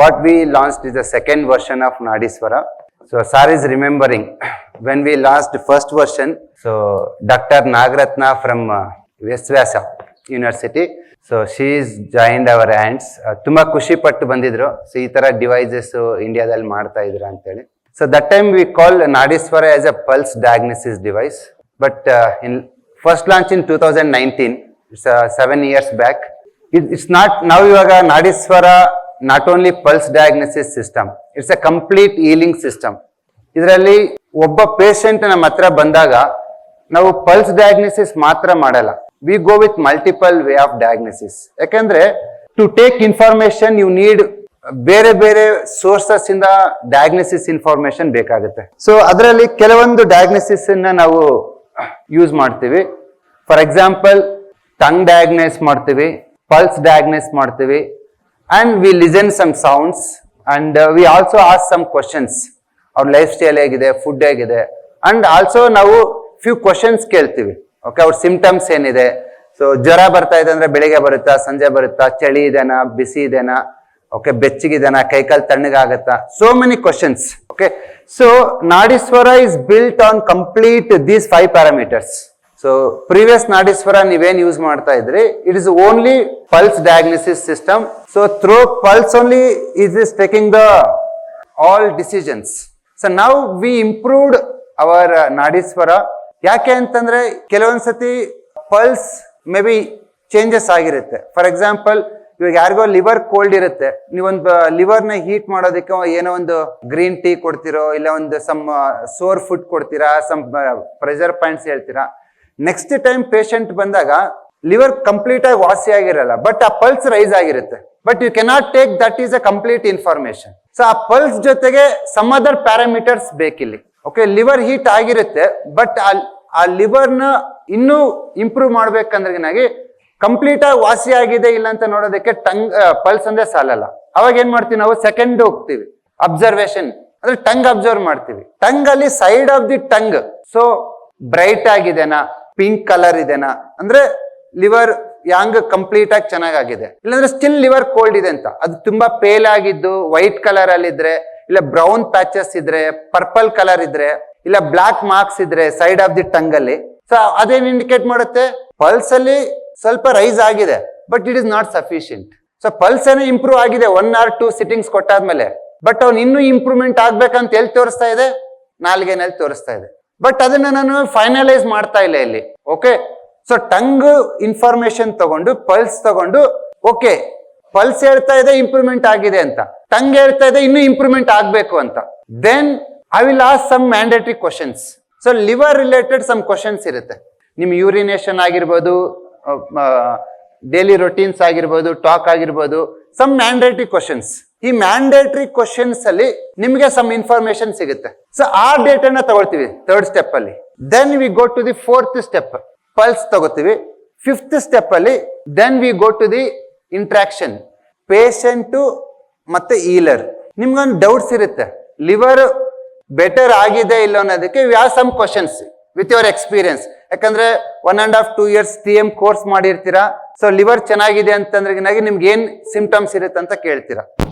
what we launched is the second version of Nadiswara. So Sir is remembering when we launched the first version. So Dr. Nagaratna from Vyasa University. So she is joined our hands. ತುಂಬಾ ಖುಷಿ ಪಟ್ಟು ಬಂದಿದ್ರು. So ಈ ತರ devices ಇಂಡಿಯಾದಲ್ಲಿ ಮಾಡ್ತಾ ಇದ್ರು ಅಂತ ಹೇಳಿ. So that time we call Nadiswara as a pulse diagnosis device. But in first launch in 2019, it's 7 years back. It's not now. ಇವಾಗ Nadiswara not only pulse diagnosis system, it's a complete healing system. ಇದರಲ್ಲಿ ಒಬ್ಬ patient ನಮ್ಮ ಹತ್ರ ಬಂದಾಗ ನಾವು pulse diagnosis ಮಾತ್ರ ಮಾಡಲ್ಲ. We go with multiple way of diagnosis. ಯಾಕಂದ್ರೆ to take information you need ಬೇರೆ ಬೇರೆ ಸೋರ್ಸಸ್ ಇಂದ ಡಯಾಗ್ನೋಸಿಸ್ ಇನ್ಫಾರ್ಮೇಶನ್ ಬೇಕಾಗುತ್ತೆ. ಸೊ ಅದರಲ್ಲಿ ಕೆಲವೊಂದು ಡಯಾಗ್ನೋಸಿಸ್ ನಾವು ಯೂಸ್ ಮಾಡ್ತೀವಿ. ಫಾರ್ ಎಕ್ಸಾಂಪಲ್ ಟಂಗ್ ಡಯಾಗ್ನೈಸ್ ಮಾಡ್ತೀವಿ, ಪಲ್ಸ್ ಡಯಾಗ್ನೈಸ್ ಮಾಡ್ತೀವಿ, and we listen some sounds and we also ask some questions. Our lifestyle ಹೇಗಿದೆ, ಫುಡ್ ಹೇಗಿದೆ, and also ನಾವು few questions ಕೇಳ್ತೀವಿ. ಓಕೆ, ಅವ್ರ ಸಿಂಪ್ಟಮ್ಸ್ ಏನಿದೆ. ಸೊ ಜ್ವರ ಬರ್ತಾ ಇದೆ ಅಂದ್ರೆ ಬೆಳಿಗ್ಗೆ ಬರುತ್ತಾ, ಸಂಜೆ ಬರುತ್ತಾ, ಚಳಿ ಇದೆನಾ, ಬಿಸಿ ಇದೆನಾ, ಓಕೆ, ಬೆಚ್ಚಗಿದೆನಾ, ಕೈಕಾಲು ತಣ್ಣಗಾಗತ್ತಾ, so many questions. Okay, so Nadiswara is built on complete these 5 parameters. So previous Nadiswara ನೀವೇನ್ ಯೂಸ್ ಮಾಡ್ತಾ ಇದ್ರಿ, it is only pulse diagnosis system. So through pulse only is taking the all decisions. So ನಾವು we improved our Nadiswara. ಯಾಕೆ ಅಂತಂದ್ರೆ ಕೆಲವೊಂದ್ಸತಿ pulse may be changes ಆಗಿರುತ್ತೆ. For example, ಇವಾಗ ಯಾರಿಗೋ ಲಿವರ್ ಕೋಲ್ಡ್ ಇರುತ್ತೆ, ನೀವೊಂದು ಲಿವರ್ನ ಹೀಟ್ ಮಾಡೋದಕ್ಕೆ ಏನೋ ಒಂದು ಗ್ರೀನ್ ಟೀ ಕೊಡ್ತಿರೋ, ಇಲ್ಲ ಒಂದು ಸಮ್ ಸೋರ್ ಫುಡ್ ಕೊಡ್ತೀರಾ, ಸಮ್ ಪ್ರೆಷರ್ ಪಾಯಿಂಟ್ಸ್ ಹೇಳ್ತೀರಾ. ನೆಕ್ಸ್ಟ್ ಟೈಮ್ ಪೇಷಂಟ್ ಬಂದಾಗ ಲಿವರ್ ಕಂಪ್ಲೀಟ್ ಆಗಿ ವಾಸಿ ಆಗಿರಲ್ಲ, ಬಟ್ ಆ ಪಲ್ಸ್ ರೈಸ್ ಆಗಿರುತ್ತೆ. But you cannot take that is a complete information. So ಆ ಪಲ್ಸ್ ಜೊತೆಗೆ ಸಮ್ ಅದರ್ ಪ್ಯಾರಾಮೀಟರ್ಸ್ ಬೇಕಿಲ್ಲಿ. ಓಕೆ, ಲಿವರ್ ಹೀಟ್ ಆಗಿರುತ್ತೆ, ಬಟ್ ಆ ಲಿವರ್ನ ಇನ್ನೂ ಇಂಪ್ರೂವ್ ಮಾಡ್ಬೇಕಂದ್ರೆ ಕಂಪ್ಲೀಟ್ ಆಗಿ ವಾಸಿ ಆಗಿದೆ ಇಲ್ಲ ಅಂತ ನೋಡೋದಕ್ಕೆ ಟಂಗ್ ಪಲ್ಸ್ ಅಂದ್ರೆ ಸಾಲಲ್ಲ. ಅವಾಗ ಏನ್ ಮಾಡ್ತೀವಿ ನಾವು, ಸೆಕೆಂಡ್ ಹೋಗ್ತೀವಿ, ಅಬ್ಸರ್ವೇಷನ್ ಅಂದ್ರೆ ಟಂಗ್ ಅಬ್ಸರ್ವ್ ಮಾಡ್ತೀವಿ. ಟಂಗ್ ಅಲ್ಲಿ side of the tongue so bright ಆಗಿದೆನಾ, ಪಿಂಕ್ ಕಲರ್ ಇದೆನಾ, ಅಂದ್ರೆ ಲಿವರ್ ಯಾಂಗ್ ಕಂಪ್ಲೀಟ್ ಆಗಿ ಚೆನ್ನಾಗಿದೆ, ಇಲ್ಲಾಂದ್ರೆ ಸ್ಟಿಲ್ ಲಿವರ್ ಕೋಲ್ಡ್ ಇದೆ ಅಂತ. ಅದು ತುಂಬಾ ಪೇಲ್ ಆಗಿದ್ದು ವೈಟ್ ಕಲರ್ ಅಲ್ಲಿ ಇದ್ರೆ, ಇಲ್ಲ ಬ್ರೌನ್ ಪ್ಯಾಚಸ್ ಇದ್ರೆ, ಪರ್ಪಲ್ ಕಲರ್ ಇದ್ರೆ, ಇಲ್ಲ ಬ್ಲಾಕ್ ಮಾರ್ಕ್ಸ್ ಇದ್ರೆ ಸೈಡ್ ಆಫ್ ದಿ ಟಂಗ್ ಅಲ್ಲಿ, ಸೊ ಅದೇನ್ ಇಂಡಿಕೇಟ್ ಮಾಡುತ್ತೆ, ಪಲ್ಸ್ ಅಲ್ಲಿ ಸ್ವಲ್ಪ ರೈಸ್ ಆಗಿದೆ, but it is not sufficient. So pulse ಏನೋ ಇಂಪ್ರೂವ್ ಆಗಿದೆ 1 or 2 ಸಿಟ್ಟಿಂಗ್ಸ್ ಕೊಟ್ಟಾದ್ಮೇಲೆ, ಬಟ್ ಅವ್ನು ಇನ್ನೂ ಇಂಪ್ರೂವ್ಮೆಂಟ್ ಆಗ್ಬೇಕಂತ ಎಲ್ಲಿ ತೋರಿಸ್ತಾ ಇದೆ, ನಾಲ್ಗೆನಲ್ಲಿ ತೋರಿಸ್ತಾ ಇದೆ. ಬಟ್ ಅದನ್ನ ನಾನು ಫೈನಲೈಸ್ ಮಾಡ್ತಾ ಇಲ್ಲ ಇಲ್ಲಿ. ಓಕೆ, ಸೊ ಟಂಗ್ ಇನ್ಫಾರ್ಮೇಶನ್ ತಗೊಂಡು ಪಲ್ಸ್ ತಗೊಂಡು, ಓಕೆ ಪಲ್ಸ್ ಹೇಳ್ತಾ ಇದೆ ಇಂಪ್ರೂವ್ಮೆಂಟ್ ಆಗಿದೆ ಅಂತ, ಟಂಗ್ ಹೇಳ್ತಾ ಇದೆ ಇನ್ನೂ ಇಂಪ್ರೂವ್ಮೆಂಟ್ ಆಗ್ಬೇಕು ಅಂತ. Then I will ask some mandatory questions. So liver related some questions ಇರುತ್ತೆ. ನಿಮ್ ಯೂರಿನೇಷನ್ ಆಗಿರ್ಬೋದು, ಡೈಲಿ ರೊಟೀನ್ಸ್ ಆಗಿರ್ಬೋದು, ಟಾಕ್ ಆಗಿರ್ಬೋದು, ಸಮ್ ಮ್ಯಾಂಡೇಟರಿ ಕ್ವಶನ್ಸ್. ಈ ಮ್ಯಾಂಡೇಟರಿ ಕ್ವಶನ್ಸ್ ಅಲ್ಲಿ ನಿಮ್ಗೆ ಸಮ್ ಇನ್ಫಾರ್ಮೇಶನ್ ಸಿಗುತ್ತೆ. ಸೊ ಆ ಡೇಟಾ ತಗೊಳ್ತೀವಿ 3rd ಸ್ಟೆಪ್ ಅಲ್ಲಿ. Then we go to the 4th step, pulse ತಗೋತೀವಿ. 5th ಸ್ಟೆಪ್ ಅಲ್ಲಿ then we go to the interaction, patient ಮತ್ತೆ ಈಲರ್. ನಿಮ್ಗೊಂದು ಡೌಟ್ಸ್ ಇರುತ್ತೆ, ಲಿವರ್ ಬೆಟರ್ ಆಗಿದೆ ಇಲ್ಲ ಅನ್ನೋದಕ್ಕೆ we have some questions with your experience. ಯಾಕಂದ್ರೆ 1.5 2 years TM ಕೋರ್ಸ್ ಮಾಡಿರ್ತೀರಾ. ಸೊ ಲಿವರ್ ಚೆನ್ನಾಗಿದೆ ಅಂತಂದ್ರೆ ನಿಮ್ಗೆ ಏನ್ ಸಿಂಪ್ಟಮ್ಸ್ ಇರುತ್ತೆ ಅಂತ ಕೇಳ್ತೀರಾ.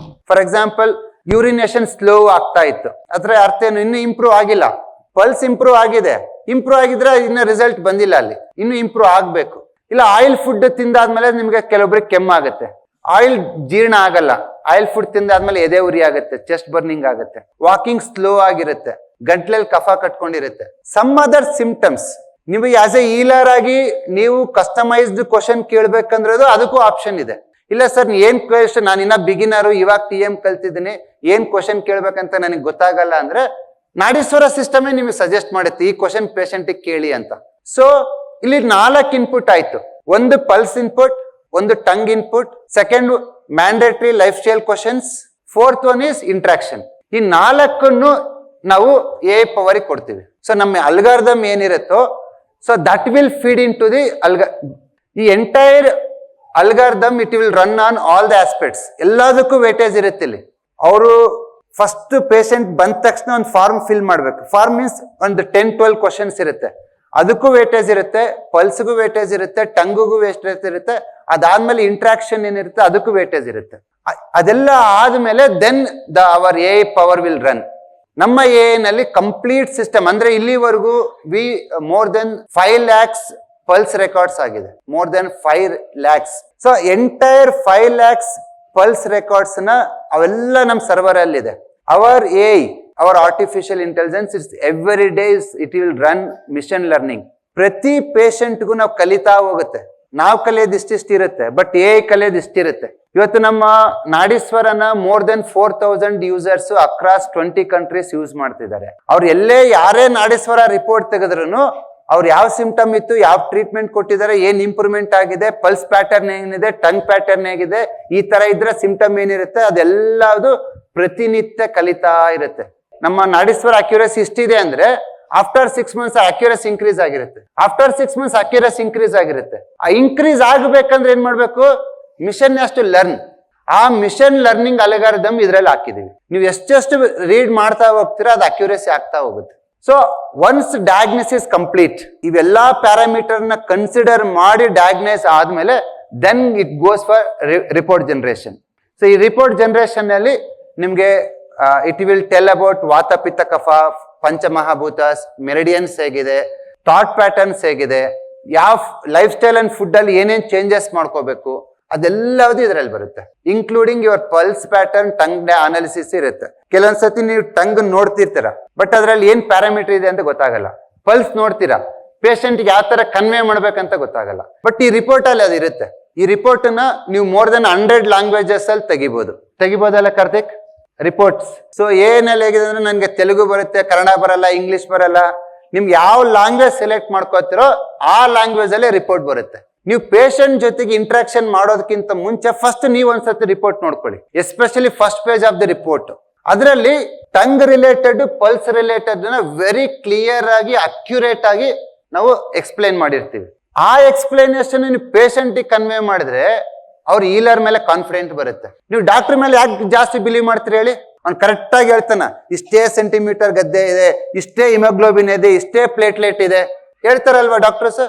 ಫಾರ್ ಎಕ್ಸಾಂಪಲ್, ಯೂರಿನೇಷನ್ ಸ್ಲೋ ಆಗ್ತಾ ಇತ್ತು, ಅದ್ರ ಅರ್ಥ ಏನು, ಇನ್ನು ಇಂಪ್ರೂವ್ ಆಗಿಲ್ಲ. ಪಲ್ಸ್ ಇಂಪ್ರೂವ್ ಆಗಿದೆ, ಇಂಪ್ರೂವ್ ಆಗಿದ್ರೆ ಇನ್ನ ರಿಸಲ್ಟ್ ಬಂದಿಲ್ಲ, ಅಲ್ಲಿ ಇನ್ನು ಇಂಪ್ರೂವ್ ಆಗ್ಬೇಕು. ಇಲ್ಲ ಆಯಿಲ್ ಫುಡ್ ತಿಂದಾದ್ಮೇಲೆ ನಿಮ್ಗೆ ಕೆಲವೊಬ್ರಿಗೆ ಕೆಮ್ಮಾಗುತ್ತೆ, ಆಯಿಲ್ ಜೀರ್ಣ ಆಗಲ್ಲ, ಆಯಿಲ್ ಫುಡ್ ತಿಂದಾದ್ಮೇಲೆ ಎದೆ ಉರಿ ಆಗುತ್ತೆ, ಚೆಸ್ಟ್ ಬರ್ನಿಂಗ್ ಆಗುತ್ತೆ, ವಾಕಿಂಗ್ ಸ್ಲೋ ಆಗಿರುತ್ತೆ, ಗಂಟ್ಲಲ್ಲಿ ಕಫ ಕಟ್ಕೊಂಡಿರುತ್ತೆ, ಸಮ್ ಅದರ್ ಸಿಂಪ್ಟಮ್ಸ್. ನೀವು ಆಸ್ ಎ ಈಲರ್ ಆಗಿ ನೀವು ಕಸ್ಟಮೈಸ್ಡ್ ಕ್ವಶನ್ ಕೇಳ್ಬೇಕಂದ್ರದು ಅದಕ್ಕೂ ಆಪ್ಷನ್ ಇದೆ. ಇಲ್ಲ ಸರ್ ಏನ್ ಕ್ವೆಶನ್, ನಾನು ಇನ್ನ ಬಿಗಿನರು, ಇವಾಗ TM ಕಲ್ತಿದ್ದೀನಿ, ಏನ್ ಕ್ವಶನ್ ಕೇಳ್ಬೇಕಂತ ನನಗೆ ಗೊತ್ತಾಗಲ್ಲ ಅಂದ್ರೆ Nadiswara ಸಿಸ್ಟಮೇ ನಿಮಗೆ ಸಜೆಸ್ಟ್ ಮಾಡುತ್ತೆ ಈ ಕ್ವಶನ್ ಪೇಷಂಟ್ ಕೇಳಿ ಅಂತ. ಸೊ ಇಲ್ಲಿ 4 ಇನ್ಪುಟ್ ಆಯ್ತು. ಒಂದು ಪಲ್ಸ್ ಇನ್ಪುಟ್, ಒಂದು tongue input, second mandatory lifestyle questions, 4th one is interaction. ಈ 4 ನಾವು AI ಪವರ್ ಕೊಡ್ತೀವಿ. ಸೊ ನಮ್ಮ ಅಲ್ಗಾರಿದಮ್ ಏನಿರುತ್ತೋ, so that will feed into the ಈ entire algorithm, it will run on all the aspects. ಎಲ್ಲದಕ್ಕೂ weightage ಇರುತ್ತೆ ಇಲ್ಲಿ. ಅವರು ಫಸ್ಟ್ ಪೇಷಂಟ್ ಬಂದ ತಕ್ಷಣ ಒಂದು ಫಾರ್ಮ್ ಫಿಲ್ ಮಾಡ್ಬೇಕು. ಫಾರ್ಮ್ ಮೀನ್ಸ್ ಒಂದು 10-12 ಕ್ವಶನ್ಸ್ ಇರುತ್ತೆ, ಅದಕ್ಕೂ ವೇಟೇಜ್ ಇರುತ್ತೆ, ಪಲ್ಸ್ಗೂ ವೇಟೇಜ್ ಇರುತ್ತೆ, ಟಂಗುಗೂ ವೇಟೇಜ್ ಇರುತ್ತೆ. ಅದಾದ್ಮೇಲೆ ಇಂಟ್ರಾಕ್ಷನ್ ಏನಿರುತ್ತೆ ಅದಕ್ಕೂ ವೇಟೇಜ್ ಇರುತ್ತೆ. ಅದೆಲ್ಲ ಆದ್ಮೇಲೆ then our A power will run. ನಮ್ಮ ಎ ನಲ್ಲಿ ಕಂಪ್ಲೀಟ್ ಸಿಸ್ಟಮ್ ಅಂದ್ರೆ ಇಲ್ಲಿವರೆಗೂ more than 5 lakhs pulse records ಆಗಿದೆ, more than 5 lakhs. So entire 5 lakhs pulse records ನ ಅವೆಲ್ಲ ನಮ್ಮ ಸರ್ವರ್ ಅಲ್ಲಿ ಇದೆ. Our A our artificial intelligence it's every day it will run machine learning. ಪ್ರತಿ ಪೇಷಂಟ್ಗೂ ನಾವು ಕಲಿತಾ ಹೋಗುತ್ತೆ. ನಾವು ಕಲಿಯೋದು ಇಷ್ಟಿಷ್ಟು ಇರುತ್ತೆ, ಬಟ್ ಎ ಕಲಿಯೋದು ಇಷ್ಟಿರುತ್ತೆ. ಇವತ್ತು ನಮ್ಮ ನಾಡೀಶ್ವರನ more than 4000 users across 20 countries use ಮಾಡ್ತಿದ್ದಾರೆ. ಅವ್ರು ಎಲ್ಲೇ ಯಾರೇ ನಾಡೀಶ್ವರ ರಿಪೋರ್ಟ್ ತೆಗೆದ್ರು ಅವ್ರು ಯಾವ ಸಿಂಪ್ಟಮ್ ಇತ್ತು, ಯಾವ ಟ್ರೀಟ್ಮೆಂಟ್ ಕೊಟ್ಟಿದ್ದಾರೆ, ಏನ್ ಇಂಪ್ರೂವ್ಮೆಂಟ್ ಆಗಿದೆ, ಪಲ್ಸ್ ಪ್ಯಾಟರ್ನ್ ಏನಿದೆ, ಟಂಗ್ ಪ್ಯಾಟರ್ನ್ ಹೇಗಿದೆ, ಈ ತರ ಇದ್ರೆ ಸಿಂಪ್ಟಮ್ ಏನಿರುತ್ತೆ ಅದೆಲ್ಲದು ಪ್ರತಿನಿತ್ಯ ಕಲಿತಾ ಇರುತ್ತೆ. ನಮ್ಮ ನಾಡೀಶ್ವರ ಅಕ್ಯುರಸಿ ಇಷ್ಟಿದೆ ಅಂದ್ರೆ ಆಫ್ಟರ್ 6 months ಅಕ್ಯುರಸಿ ಇನ್ಕ್ರೀಸ್ ಆಗಿರುತ್ತೆ. ಆಫ್ಟರ್ 6 months ಅಕ್ಯುರಸಿ ಇನ್ಕ್ರೀಸ್ ಆಗಿರುತ್ತೆ. ಆ ಇನ್ಕ್ರೀಸ್ ಆಗಬೇಕಂದ್ರೆ ಏನ್ ಮಾಡ್ಬೇಕು, ಮಿಷನ್ ಹ್ಯಾಸ್ ಟು ಲರ್ನ್. ಆ ಮಿಷನ್ ಲರ್ನಿಂಗ್ ಅಲ್ಗಾರಿದಮ್ ಇದ್ರಲ್ಲಿ ಹಾಕಿದೀವಿ. ನೀವು ಎಷ್ಟೆಷ್ಟು ರೀಡ್ ಮಾಡ್ತಾ ಹೋಗ್ತೀರಾ ಅದು ಅಕ್ಯುರಸಿ ಆಗ್ತಾ ಹೋಗುತ್ತೆ. ಸೊ ಒನ್ಸ್ ಡಯಾಗ್ನೋಸಿಸ್ ಕಂಪ್ಲೀಟ್, ಇವೆಲ್ಲಾ ಪ್ಯಾರಾಮೀಟರ್ ನ ಕನ್ಸಿಡರ್ ಮಾಡಿ ಡಯಾಗ್ನೈಸ್ ಆದ್ಮೇಲೆ then it goes for report generation. So ಈ ರಿಪೋರ್ಟ್ ಜನರೇಷನ್ ಅಲ್ಲಿ ನಿಮ್ಗೆ it will tell about vata pitta kapha, panchamahabhutas, meridians ಹೇಗಿದೆ, ಥಾಟ್ ಪ್ಯಾಟರ್ನ್ಸ್ ಹೇಗಿದೆ, ಯಾವ ಲೈಫ್ ಸ್ಟೈಲ್ ಅಂಡ್ ಫುಡ್ ಅಲ್ಲಿ ಏನೇನ್ ಚೇಂಜಸ್ ಮಾಡ್ಕೋಬೇಕು ಅದೆಲ್ಲವೂ ಇದರಲ್ಲಿ ಬರುತ್ತೆ. Including your pulse pattern, tongue analysis ಇರುತ್ತೆ. ಕೆಲವೊಂದ್ಸತಿ ನೀವು ಟಂಗ್ ನೋಡ್ತಿರ್ತೀರ, ಬಟ್ ಅದ್ರಲ್ಲಿ ಏನ್ ಪ್ಯಾರಾಮೀಟರ್ ಇದೆ ಅಂತ ಗೊತ್ತಾಗಲ್ಲ. ಪಲ್ಸ್ ನೋಡ್ತೀರಾ, ಪೇಷಂಟ್ಗೆ ಯಾವ ತರ ಕನ್ವೆ ಮಾಡ್ಬೇಕಂತ ಗೊತ್ತಾಗಲ್ಲ. ಬಟ್ ಈ ರಿಪೋರ್ಟ್ ಅಲ್ಲಿ ಅದು ಇರುತ್ತೆ. ಈ ರಿಪೋರ್ಟ್ ನ ನೀವು ಮೋರ್ ದೆನ್ 100 ಲ್ಯಾಂಗ್ವೇಜಸ್ ಅಲ್ಲಿ ತೆಗಿಬೋದಲ್ಲ ಕಾರ್ತಿಕ್ ರಿಪೋರ್ಟ್ಸ್. ಸೊ ಏನಲ್ಲಿ ಹೇಗಿದೆ ಅಂದ್ರೆ ನನಗೆ ತೆಲುಗು ಬರುತ್ತೆ, ಕನ್ನಡ ಬರಲ್ಲ, ಇಂಗ್ಲಿಷ್ ಬರಲ್ಲ. ನಿಮ್ಗೆ ಯಾವ ಲ್ಯಾಂಗ್ವೇಜ್ ಸೆಲೆಕ್ಟ್ ಮಾಡ್ಕೋತಿರೋ ಆ ಲ್ಯಾಂಗ್ವೇಜ್ ಅಲ್ಲೇ ರಿಪೋರ್ಟ್ ಬರುತ್ತೆ. ನೀವು ಪೇಷಂಟ್ ಜೊತೆಗೆ ಇಂಟ್ರಾಕ್ಷನ್ ಮಾಡೋದಕ್ಕಿಂತ ಮುಂಚೆ ಫಸ್ಟ್ ನೀವು ಒಂದ್ಸತಿ ರಿಪೋರ್ಟ್ ನೋಡ್ಕೊಳ್ಳಿ, especially first page of the report. ಅದರಲ್ಲಿ tongue related, pulse related very clear ಆಗಿ ಅಕ್ಯುರೇಟ್ ಆಗಿ ನಾವು ಎಕ್ಸ್ಪ್ಲೈನ್ ಮಾಡಿರ್ತೀವಿ. ಆ ಎಕ್ಸ್ಪ್ಲನೇಷನ್ ನೀವು ಪೇಷಂಟ್ ಕನ್ವೆ ಮಾಡಿದ್ರೆ ಅವ್ರು ಈಲರ್ ಮೇಲೆ ಕಾನ್ಫಿಡೆಂಟ್ ಬರುತ್ತೆ. ನೀವು ಡಾಕ್ಟರ್ ಮೇಲೆ ಯಾಕೆ ಜಾಸ್ತಿ ಬಿಲೀವ್ ಮಾಡ್ತೀರಿ ಹೇಳಿ? ಅವ್ನು ಕರೆಕ್ಟ್ ಆಗಿ ಹೇಳ್ತಾನ, ಇಷ್ಟೇ ಸೆಂಟಿಮೀಟರ್ ಗದ್ದೆ ಇದೆ, ಇಷ್ಟೇ ಹಿಮೋಗ್ಲೋಬಿನ್ ಇದೆ, ಇಷ್ಟೇ ಪ್ಲೇಟ್ಲೆಟ್ ಇದೆ ಹೇಳ್ತಾರಲ್ವಾ ಡಾಕ್ಟರ್ಸ್.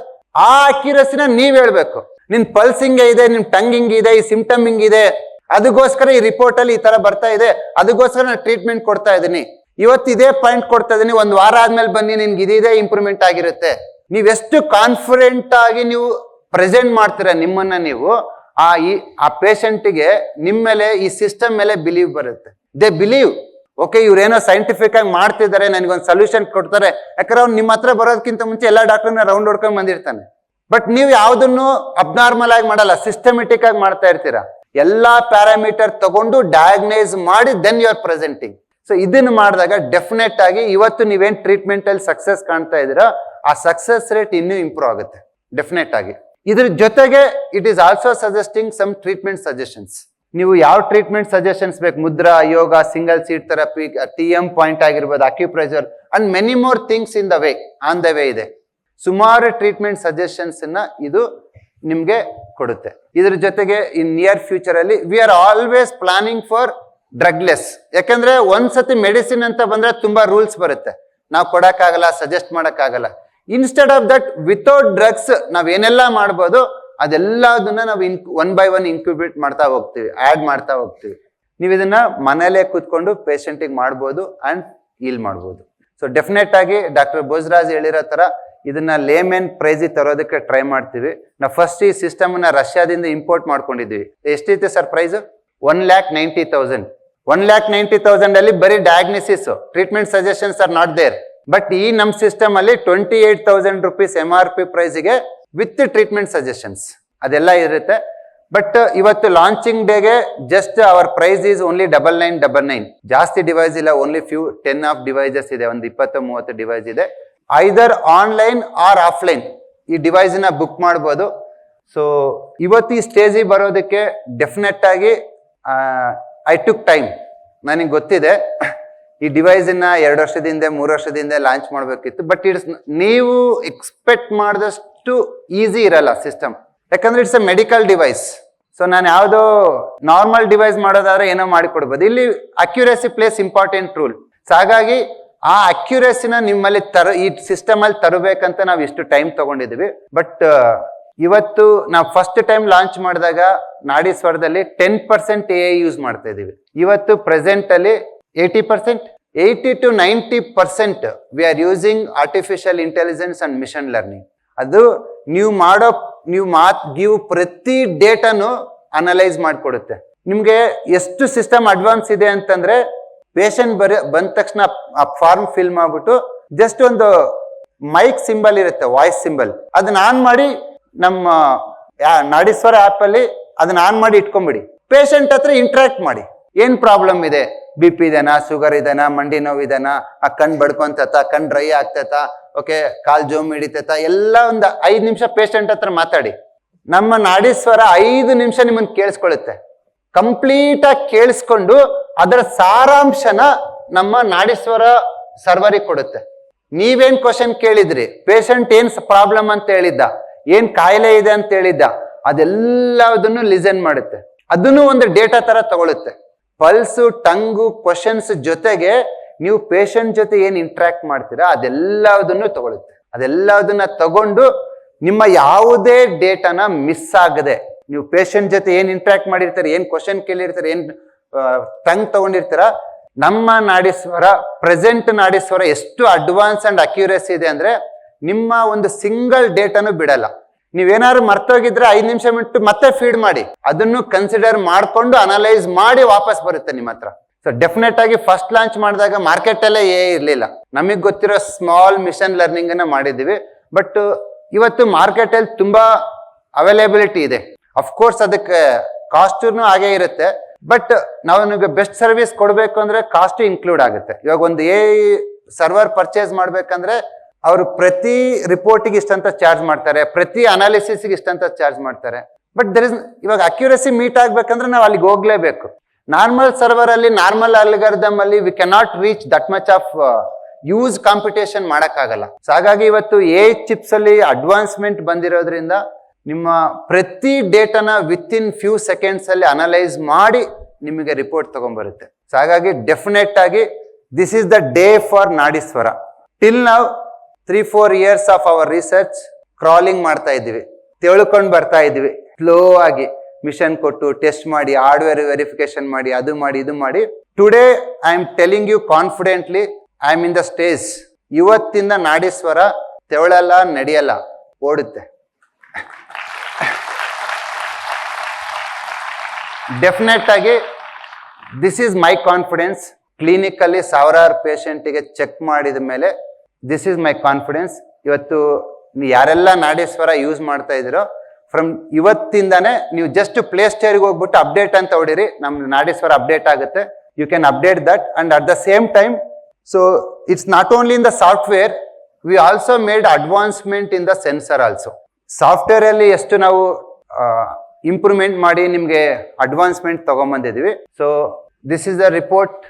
ಆ ಅಕ್ಯುರಸಿನ ನೀವ್ ಹೇಳ್ಬೇಕು. ನಿನ್ ಪಲ್ಸ್ ಹಿಂಗೆ ಇದೆ, ನಿಮ್ ಟಂಗ್ ಹಿಂಗಿದೆ, ಈ ಸಿಂಪ್ಟಮ್ ಹಿಂಗಿದೆ, ಅದಕ್ಕೋಸ್ಕರ ಈ ರಿಪೋರ್ಟ್ ಅಲ್ಲಿ ಈ ತರ ಬರ್ತಾ ಇದೆ, ಅದಕ್ಕೋಸ್ಕರ ನಾನು ಟ್ರೀಟ್ಮೆಂಟ್ ಕೊಡ್ತಾ ಇದ್ದೀನಿ, ಇವತ್ತು ಇದೇ ಪಾಯಿಂಟ್ ಕೊಡ್ತಾ ಇದೀನಿ, ಒಂದ್ ವಾರ ಆದ್ಮೇಲೆ ಬನ್ನಿ ನಿನ್ಗೆ ಇದೇ ಇಂಪ್ರೂವ್ಮೆಂಟ್ ಆಗಿರುತ್ತೆ. ನೀವೆಷ್ಟು ಕಾನ್ಫಿಡೆಂಟ್ ಆಗಿ ನೀವು ಪ್ರೆಸೆಂಟ್ ಮಾಡ್ತೀರಾ ನಿಮ್ಮನ್ನ ನೀವು, ಆ ಪೇಷಂಟ್ಗೆ ನಿಮ್ಮ ಮೇಲೆ, ಈ ಸಿಸ್ಟಮ್ ಮೇಲೆ ಬಿಲೀವ್ ಬರುತ್ತೆ. ದೇ ಬಿಲೀವ್ ಓಕೆ ಇವ್ರೇನೋ ಸೈಂಟಿಫಿಕ್ ಆಗಿ ಮಾಡ್ತಿದ್ದಾರೆ, ನನಗೊಂದು ಸೊಲ್ಯೂಷನ್ ಕೊಡ್ತಾರೆ. ಯಾಕಂದ್ರೆ ಅವ್ನು ನಿಮ್ಮ ಹತ್ರ ಬರೋದಕ್ಕಿಂತ ಮುಂಚೆ ಎಲ್ಲಾ ಡಾಕ್ಟರ್ನ ರೌಂಡ್ ಹೊಡ್ಕೊಂಡ್ ಬಂದಿರ್ತಾನೆ. ಬಟ್ ನೀವು ಯಾವ್ದನ್ನು ಅಬ್ನಾರ್ಮಲ್ ಆಗಿ ಮಾಡಲ್ಲ, ಸಿಸ್ಟಮೆಟಿಕ್ ಆಗಿ ಮಾಡ್ತಾ ಇರ್ತೀರಾ. ಎಲ್ಲಾ ಪ್ಯಾರಾಮೀಟರ್ ತಗೊಂಡು ಡಯಾಗ್ನೈಸ್ ಮಾಡಿ then you are presenting. So ಇದನ್ನ ಮಾಡಿದಾಗ ಡೆಫಿನೆಟ್ ಆಗಿ ಇವತ್ತು ನೀವೇನ್ ಟ್ರೀಟ್ಮೆಂಟ್ ಅಲ್ಲಿ ಸಕ್ಸಸ್ ಕಾಣ್ತಾ ಇದೀರಾ, ಆ ಸಕ್ಸಸ್ ರೇಟ್ ಇನ್ನೂ ಇಂಪ್ರೂವ್ ಆಗುತ್ತೆ ಡೆಫಿನೆಟ್ ಆಗಿ. ಇದ್ರ ಜೊತೆಗೆ it is also suggesting some treatment suggestions. ನೀವು ಯಾವ ಟ್ರೀಟ್ಮೆಂಟ್ ಸಜೆಷನ್ಸ್ ಬೇಕು, mudra, yoga, single seat therapy, TM point ಆಗಿರ್ಬೋದು, acupressure and many more things in the way, on the way ಇದೆ. ಸುಮಾರು ಟ್ರೀಟ್ಮೆಂಟ್ ಸಜೆಷನ್ಸ್ ಇದು ನಿಮ್ಗೆ ಕೊಡುತ್ತೆ. ಇದ್ರ ಜೊತೆಗೆ ಇನ್ ನಿಯರ್ ಫ್ಯೂಚರ್ ಅಲ್ಲಿ we are always planning for drugless. ಯಾಕಂದ್ರೆ ಒಂದ್ಸತಿ ಮೆಡಿಸಿನ್ ಅಂತ ಬಂದ್ರೆ ತುಂಬಾ ರೂಲ್ಸ್ ಬರುತ್ತೆ, ನಾವು ಕೊಡಕ್ಕಾಗಲ್ಲ, ಸಜೆಸ್ಟ್ ಮಾಡಕ್ಕಾಗಲ್ಲ. Instead of that without drugs ನಾವೇನೆಲ್ಲ ಮಾಡ್ಬೋದು ಅದೆಲ್ಲದನ್ನ ನಾವು ಒನ್ ಬೈ ಒನ್ ಇನ್ಕ್ಯುಬೇಟ್ ಮಾಡ್ತಾ ಹೋಗ್ತೀವಿ, ಆಡ್ ಮಾಡ್ತಾ ಹೋಗ್ತೀವಿ. ನೀವು ಇದನ್ನ ಮನೇಲೆ ಕೂತ್ಕೊಂಡು ಪೇಷಂಟಿಗೆ ಮಾಡ್ಬೋದು ಅಂಡ್ ಹೀಲ್ ಮಾಡ್ಬೋದು. ಸೊ ಡೆಫಿನೆಟ್ ಆಗಿ ಡಾಕ್ಟರ್ ಭೋಜರಾಜ್ ಹೇಳಿರೋ ತರ ಇದನ್ನ ಲೇಮೆನ್ ಪ್ರೈಸ್ ತರೋದಕ್ಕೆ ಟ್ರೈ ಮಾಡ್ತೀವಿ. ನಾವು ಫಸ್ಟ್ ಈ ಸಿಸ್ಟಮ್ ನ ರಷ್ಯಾದಿಂದ ಇಂಪೋರ್ಟ್ ಮಾಡ್ಕೊಂಡಿದ್ವಿ. ಎಷ್ಟಿತ್ತು ಸರ್ ಪ್ರೈಸ್? 1,90,000. 1,90,000 ಅಲ್ಲಿ ಬರೀ diagnosis, treatment suggestions are not there. But ಈ ನಮ್ ಸಿಸ್ಟಮ್ ಅಲ್ಲಿ 28,000 rupees MRP ಪ್ರೈಸ್ಗೆ ವಿತ್ ಟ್ರೀಟ್ಮೆಂಟ್ ಸಜೆಷನ್ಸ್ ಅದೆಲ್ಲ ಇರುತ್ತೆ. ಬಟ್ ಇವತ್ತು ಲಾಂಚಿಂಗ್ ಡೇಗೆ just our price is only 9999. ಜಾಸ್ತಿ ಡಿವೈಸ್ ಇಲ್ಲ, ಓನ್ಲಿ ಫ್ಯೂ 10 ಆಫ್ ಡಿವೈಸಸ್ ಇದೆ, ಒಂದು 20-30 ಡಿವೈಸ್ ಇದೆ. ಐದರ್ ಆನ್ಲೈನ್ ಆರ್ ಆಫ್ಲೈನ್ ಈ ಡಿವೈಸ್ ನ ಬುಕ್ ಮಾಡ್ಬೋದು. ಸೊ ಇವತ್ತು ಈ ಸ್ಟೇಜಿಗೆ ಬರೋದಕ್ಕೆ ಡೆಫಿನೆಟ್ ಆಗಿ ಐ ಟುಕ್ ಟೈಮ್. ನನಗೆ ಗೊತ್ತಿದೆ ಈ ಡಿವೈಸ್ ನ 2 ವರ್ಷದಿಂದ 3 ವರ್ಷದಿಂದ ಲಾಂಚ್ ಮಾಡ್ಬೇಕಿತ್ತು. ಬಟ್ ಇಟ್ಸ್ ನೀವು ಎಕ್ಸ್ಪೆಕ್ಟ್ ಮಾಡಿದಷ್ಟು ಈಸಿ ಇರಲ್ಲ ಸಿಸ್ಟಮ್, ಯಾಕಂದ್ರೆ it's A medical device. So ನಾನು ಯಾವುದೋ ನಾರ್ಮಲ್ ಡಿವೈಸ್ ಮಾಡೋದಾದ್ರೆ ಏನೋ ಮಾಡಿಕೊಡ್ಬೋದು. ಇಲ್ಲಿ accuracy place important rule. So ಹಾಗಾಗಿ ಆ ಅಕ್ಯುರೇಸಿನ ನಿಮ್ಮಲ್ಲಿ ಈ ಸಿಸ್ಟಮ್ ಅಲ್ಲಿ ತರಬೇಕಂತ ನಾವು ಇಷ್ಟು ಟೈಮ್ ತಗೊಂಡಿದ್ವಿ. ಬಟ್ ಇವತ್ತು ನಾವು ಫಸ್ಟ್ ಟೈಮ್ ಲಾಂಚ್ ಮಾಡಿದಾಗ ನಾಡೀಶ್ವರದಲ್ಲಿ 10% AI ಯೂಸ್ ಮಾಡ್ತಾ ಇದೀವಿ. ಇವತ್ತು ಪ್ರೆಸೆಂಟ್ ಅಲ್ಲಿ 80%, 80 to 90% we are using artificial intelligence and mission learning. ಅದು ನೀವು ಗಿವ್ ಪ್ರತಿ ಡೇಟಾನು ಅನಲೈಸ್ ಮಾಡಿಕೊಡುತ್ತೆ. ನಿಮ್ಗೆ ಎಷ್ಟು ಸಿಸ್ಟಮ್ ಅಡ್ವಾನ್ಸ್ ಇದೆ ಅಂತಂದ್ರೆ ಪೇಷಂಟ್ ಬಂದ ತಕ್ಷಣ ಆ ಫಾರ್ಮ್ ಫಿಲ್ ಮಾಡ್ಬಿಟ್ಟು ಜಸ್ಟ್ ಒಂದು ಮೈಕ್ ಸಿಂಬಲ್ ಇರುತ್ತೆ, ವಾಯ್ಸ್ ಸಿಂಬಲ್, ಅದನ್ನ ಆನ್ ಮಾಡಿ ನಮ್ಮ ನಾಡೀಶ್ವರ ಆಪ್ ಅಲ್ಲಿ ಅದನ್ನ ಆನ್ ಮಾಡಿ ಇಟ್ಕೊಂಡ್ಬಿಡಿ. ಪೇಷಂಟ್ ಹತ್ರ ಇಂಟ್ರಾಕ್ಟ್ ಮಾಡಿ, ಏನ್ ಪ್ರಾಬ್ಲಮ್ ಇದೆ, BP ಇದೆನಾ, ಶುಗರ್ ಇದೆನಾ, ಮಂಡಿ ನೋವು ಇದೆನಾ, ಆ ಕಣ್ ಬಡ್ಕೊಂತತ, ಕಣ್ ಡ್ರೈ ಆಗ್ತತ, ಓಕೆ, ಕಾಲ್ ಜೋಮ್ ಹಿಡಿತತ, ಎಲ್ಲ ಒಂದು 5 ನಿಮಿಷ ಪೇಷಂಟ್ ಹತ್ರ ಮಾತಾಡಿ. ನಮ್ಮ ನಾಡೀಶ್ವರ 5 ನಿಮಿಷ ನಿಮ್ಮನ್ನ ಕೇಳಿಸ್ಕೊಳ್ಳುತ್ತೆ. ಕಂಪ್ಲೀಟ್ ಆಗಿ ಕೇಳಿಸ್ಕೊಂಡು ಅದರ ಸಾರಾಂಶನ ನಮ್ಮ ನಾಡೀಶ್ವರ ಸರ್ವರಿಗೆ ಕೊಡುತ್ತೆ. ನೀವೇನ್ ಕ್ವಶನ್ ಕೇಳಿದ್ರಿ, ಪೇಷಂಟ್ ಏನ್ ಪ್ರಾಬ್ಲಮ್ ಅಂತ ಹೇಳಿದ್ದ, ಏನ್ ಕಾಯಿಲೆ ಇದೆ ಅಂತ ಹೇಳಿದ್ದ, ಅದೆಲ್ಲದನ್ನು ಲಿಸನ್ ಮಾಡುತ್ತೆ. ಅದನ್ನು ಒಂದು ಡೇಟಾ ತರ ತಗೊಳುತ್ತೆ. ಪಲ್ಸು, ಟಂಗು, ಕ್ವಶನ್ಸ್ ಜೊತೆಗೆ ನೀವು ಪೇಷಂಟ್ ಜೊತೆ ಏನ್ ಇಂಟ್ರಾಕ್ಟ್ ಮಾಡ್ತೀರಾ ಅದೆಲ್ಲದನ್ನು ತಗೊಳುತ್ತೆ. ಅದೆಲ್ಲದನ್ನ ತಗೊಂಡು ನಿಮ್ಮ ಯಾವುದೇ ಡೇಟಾನ ಮಿಸ್ ಆಗದೆ, ನೀವು ಪೇಷಂಟ್ ಜೊತೆ ಏನ್ ಇಂಟ್ರಾಕ್ಟ್ ಮಾಡಿರ್ತಾರೆ, ಏನ್ ಕ್ವಶನ್ ಕೇಳಿರ್ತಾರೆ, ಏನ್ ಟಂಗ್ ತಗೊಂಡಿರ್ತೀರ, ನಮ್ಮ ನಾಡೀಶ್ವರ ಪ್ರೆಸೆಂಟ್ ನಾಡೀಶ್ವರ ಎಷ್ಟು ಅಡ್ವಾನ್ಸ್ ಅಂಡ್ ಅಕ್ಯುರೇಸಿ ಇದೆ ಅಂದ್ರೆ ನಿಮ್ಮ ಒಂದು ಸಿಂಗಲ್ ಡೇಟಾನು ಬಿಡಲ್ಲ. ನೀವೇನಾದ್ರು ಮರ್ತೋಗಿದ್ರೆ 5 ನಿಮಿಷ ಬಿಟ್ಟು ಮತ್ತೆ ಫೀಡ್ ಮಾಡಿ, ಅದನ್ನು ಕನ್ಸಿಡರ್ ಮಾಡ್ಕೊಂಡು ಅನಲೈಸ್ ಮಾಡಿ ವಾಪಸ್ ಬರುತ್ತೆ ನಿಮ್ಮ ಹತ್ರ. ಸೊ ಡೆಫಿನೆಟ್ ಆಗಿ ಫಸ್ಟ್ ಲಾಂಚ್ ಮಾಡಿದಾಗ ಮಾರ್ಕೆಟ್ ಅಲ್ಲೇ ಇರ್ಲಿಲ್ಲ. ನಮಗ್ ಗೊತ್ತಿರೋ ಸ್ಮಾಲ್ ಮಿಷನ್ ಲರ್ನಿಂಗ್ ಅನ್ನ ಮಾಡಿದೀವಿ. ಬಟ್ ಇವತ್ತು ಮಾರ್ಕೆಟ್ ಅಲ್ಲಿ ತುಂಬಾ ಅವೈಲೇಬಿಲಿಟಿ ಇದೆ. ಅಫ್ಕೋರ್ಸ್ ಅದಕ್ಕೆ ಕಾಸ್ಟ್ ಹಾಗೆ ಇರುತ್ತೆ. ಬಟ್ ನಾವು ನಿಮಗೆ ಬೆಸ್ಟ್ ಸರ್ವಿಸ್ ಕೊಡಬೇಕು ಅಂದ್ರೆ ಕಾಸ್ಟ್ ಇನ್ಕ್ಲೂಡ್ ಆಗುತ್ತೆ. ಇವಾಗ ಒಂದು ಸರ್ವರ್ ಪರ್ಚೇಸ್ ಮಾಡ್ಬೇಕಂದ್ರೆ ಅವರು ಪ್ರತಿ ರಿಪೋರ್ಟಿಗೆ ಇಷ್ಟಂತ ಚಾರ್ಜ್ ಮಾಡ್ತಾರೆ, ಪ್ರತಿ ಅನಾಲಿಸಿಸ್ಗೆ ಇಷ್ಟಂತ ಚಾರ್ಜ್ ಮಾಡ್ತಾರೆ. ಬಟ್ ಇವಾಗ ಅಕ್ಯುರಸಿ ಮೀಟ್ ಆಗ್ಬೇಕಂದ್ರೆ ನಾವು ಅಲ್ಲಿಗೆ ಹೋಗ್ಲೇಬೇಕು. ನಾರ್ಮಲ್ ಸರ್ವರ್ ಅಲ್ಲಿ, ನಾರ್ಮಲ್ ಅಲ್ಗಾರಿದಮ್ ಅಲ್ಲಿ we cannot reach that much of use computation ಮಾಡಕ್ಕಾಗಲ್ಲ. ಸೊ ಹಾಗಾಗಿ ಇವತ್ತು ಚಿಪ್ಸ್ ಅಲ್ಲಿ ಅಡ್ವಾನ್ಸ್ಮೆಂಟ್ ಬಂದಿರೋದ್ರಿಂದ ನಿಮ್ಮ ಪ್ರತಿ ಡೇಟಾನ ವಿತಿನ್ ಫ್ಯೂ ಸೆಕೆಂಡ್ಸ್ ಅಲ್ಲಿ ಅನಲೈಸ್ ಮಾಡಿ ನಿಮಗೆ ರಿಪೋರ್ಟ್ ತಗೊಂಡ್ಬರುತ್ತೆ. ಸೊ ಹಾಗಾಗಿ ಡೆಫಿನೆಟ್ ಆಗಿ this is the day for Nadishwara. Till ನಾವು 3-4 years of our research crawling ಮಾಡ್ತಾ ಇದ್ದೀವಿ, ತಿಳ್ಕೊಂಡು ಬರ್ತಾ ಇದ್ದೀವಿ. ಸ್ಲೋ ಆಗಿ ಮಿಷನ್ ಕೊಟ್ಟು ಟೆಸ್ಟ್ ಮಾಡಿ, ಹಾರ್ಡ್ವೇರ್ ವೆರಿಫಿಕೇಶನ್ ಮಾಡಿ, ಅದು ಮಾಡಿ, ಇದು ಮಾಡಿ. Today I am telling you confidently, I am in the stage. ಇವತ್ತಿಂದ ನಾಡೀಶ್ವರ ತೆವಳಲ್ಲ, ನಡೆಯಲ್ಲ, ಓಡುತ್ತೆ. ಡೆಫಿನೆಟ್ ಆಗಿ ದಿಸ್ ಈಸ್ ಮೈ ಕಾನ್ಫಿಡೆನ್ಸ್. ಕ್ಲಿನಿಕಲ್ಲಿ 1000 ಪೇಷಂಟಿಗೆ ಚೆಕ್ ಮಾಡಿದ ಮೇಲೆ ದಿಸ್ ಈಸ್ ಮೈ ಕಾನ್ಫಿಡೆನ್ಸ್. ಇವತ್ತು ಯಾರೆಲ್ಲ ನಾಡೀಶ್ವರ ಯೂಸ್ ಮಾಡ್ತಾ ಇದ್ದೀರೋ, ಫ್ರಮ್ ಇವತ್ತಿಂದಾನೆ ನೀವು ಜಸ್ಟ್ ಪ್ಲೇ ಸ್ಟೋರಿಗೆ ಹೋಗ್ಬಿಟ್ಟು ಅಪ್ಡೇಟ್ ಅಂತ ಹೊಡಿರಿ, ನಮ್ಮ ನಾಡೀಶ್ವರ ಅಪ್ಡೇಟ್ ಆಗುತ್ತೆ. You can update that. And at the same time, so it's not only in the software, we also made advancement in the sensor also. Software ಅಲ್ಲಿ ಎಷ್ಟು ನಾವು ಇಂಪ್ರೂವ್ಮೆಂಟ್ ಮಾಡಿ ನಿಮಗೆ ಅಡ್ವಾನ್ಸ್ಮೆಂಟ್ ತಗೊಂಡ್ಬಂದಿದ್ದೀವಿ. So this is the report.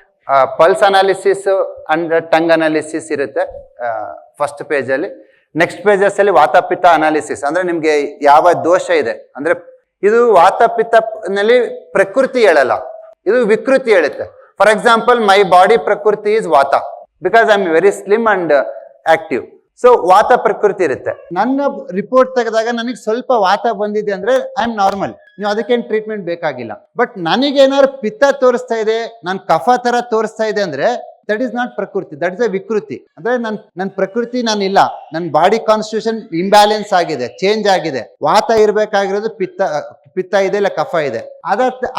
Pulse analysis and tongue analysis ಇರುತ್ತೆ first page ಅಲ್ಲಿ. Next pages ಅಲ್ಲಿ ವಾತಪಿತ್ತ ಅನಾಲಿಸಿಸ್, ಅಂದ್ರೆ ನಿಮ್ಗೆ ಯಾವ ದೋಷ ಇದೆ ಅಂದ್ರೆ, ಇದು ವಾತಪಿತ್ತನಲ್ಲಿ ಪ್ರಕೃತಿ ಹೇಳಲ್ಲ, ಇದು ವಿಕೃತಿ ಹೇಳುತ್ತೆ. ಫಾರ್ ಎಕ್ಸಾಂಪಲ್, ಮೈ ಬಾಡಿ ಪ್ರಕೃತಿ ಇಸ್ ವಾತ because I am very slim and active. So ವಾತ ಪ್ರಕೃತಿ ಇರುತ್ತೆ. ನನ್ನ ರಿಪೋರ್ಟ್ ತೆಗೆದಾಗ ನನಗೆ ಸ್ವಲ್ಪ ವಾತ ಬಂದಿದೆ ಅಂದ್ರೆ ಐ ಆಮ್ ನಾರ್ಮಲ್, ನೀವು ಅದಕ್ಕೇನು ಟ್ರೀಟ್ಮೆಂಟ್ ಬೇಕಾಗಿಲ್ಲ. ಬಟ್ ನನಗೇನಾದ್ರು ಪಿತ್ತ ತೋರಿಸ್ತಾ ಇದೆ, ನಾನು ಕಫ ತರ ತೋರಿಸ್ತಾ ಇದೆ ಅಂದ್ರೆ ದಟ್ ಈಸ್ ನಾಟ್ ಪ್ರಕೃತಿ, ದಟ್ ಇಸ್ ಅ ವಿಕೃತಿ. ಅಂದ್ರೆ ನನ್ನ ಪ್ರಕೃತಿ ನಾನಿಲ್ಲ, ನನ್ನ ಬಾಡಿ ಕಾನ್ಸ್ಟಿಟ್ಯೂಷನ್ ಇಂಬ್ಯಾಲೆನ್ಸ್ ಆಗಿದೆ, ಚೇಂಜ್ ಆಗಿದೆ. ವಾತ ಇರ್ಬೇಕಾಗಿರೋದು ಪಿತ್ತ ಇದೆ, ಇಲ್ಲ ಕಫ ಇದೆ.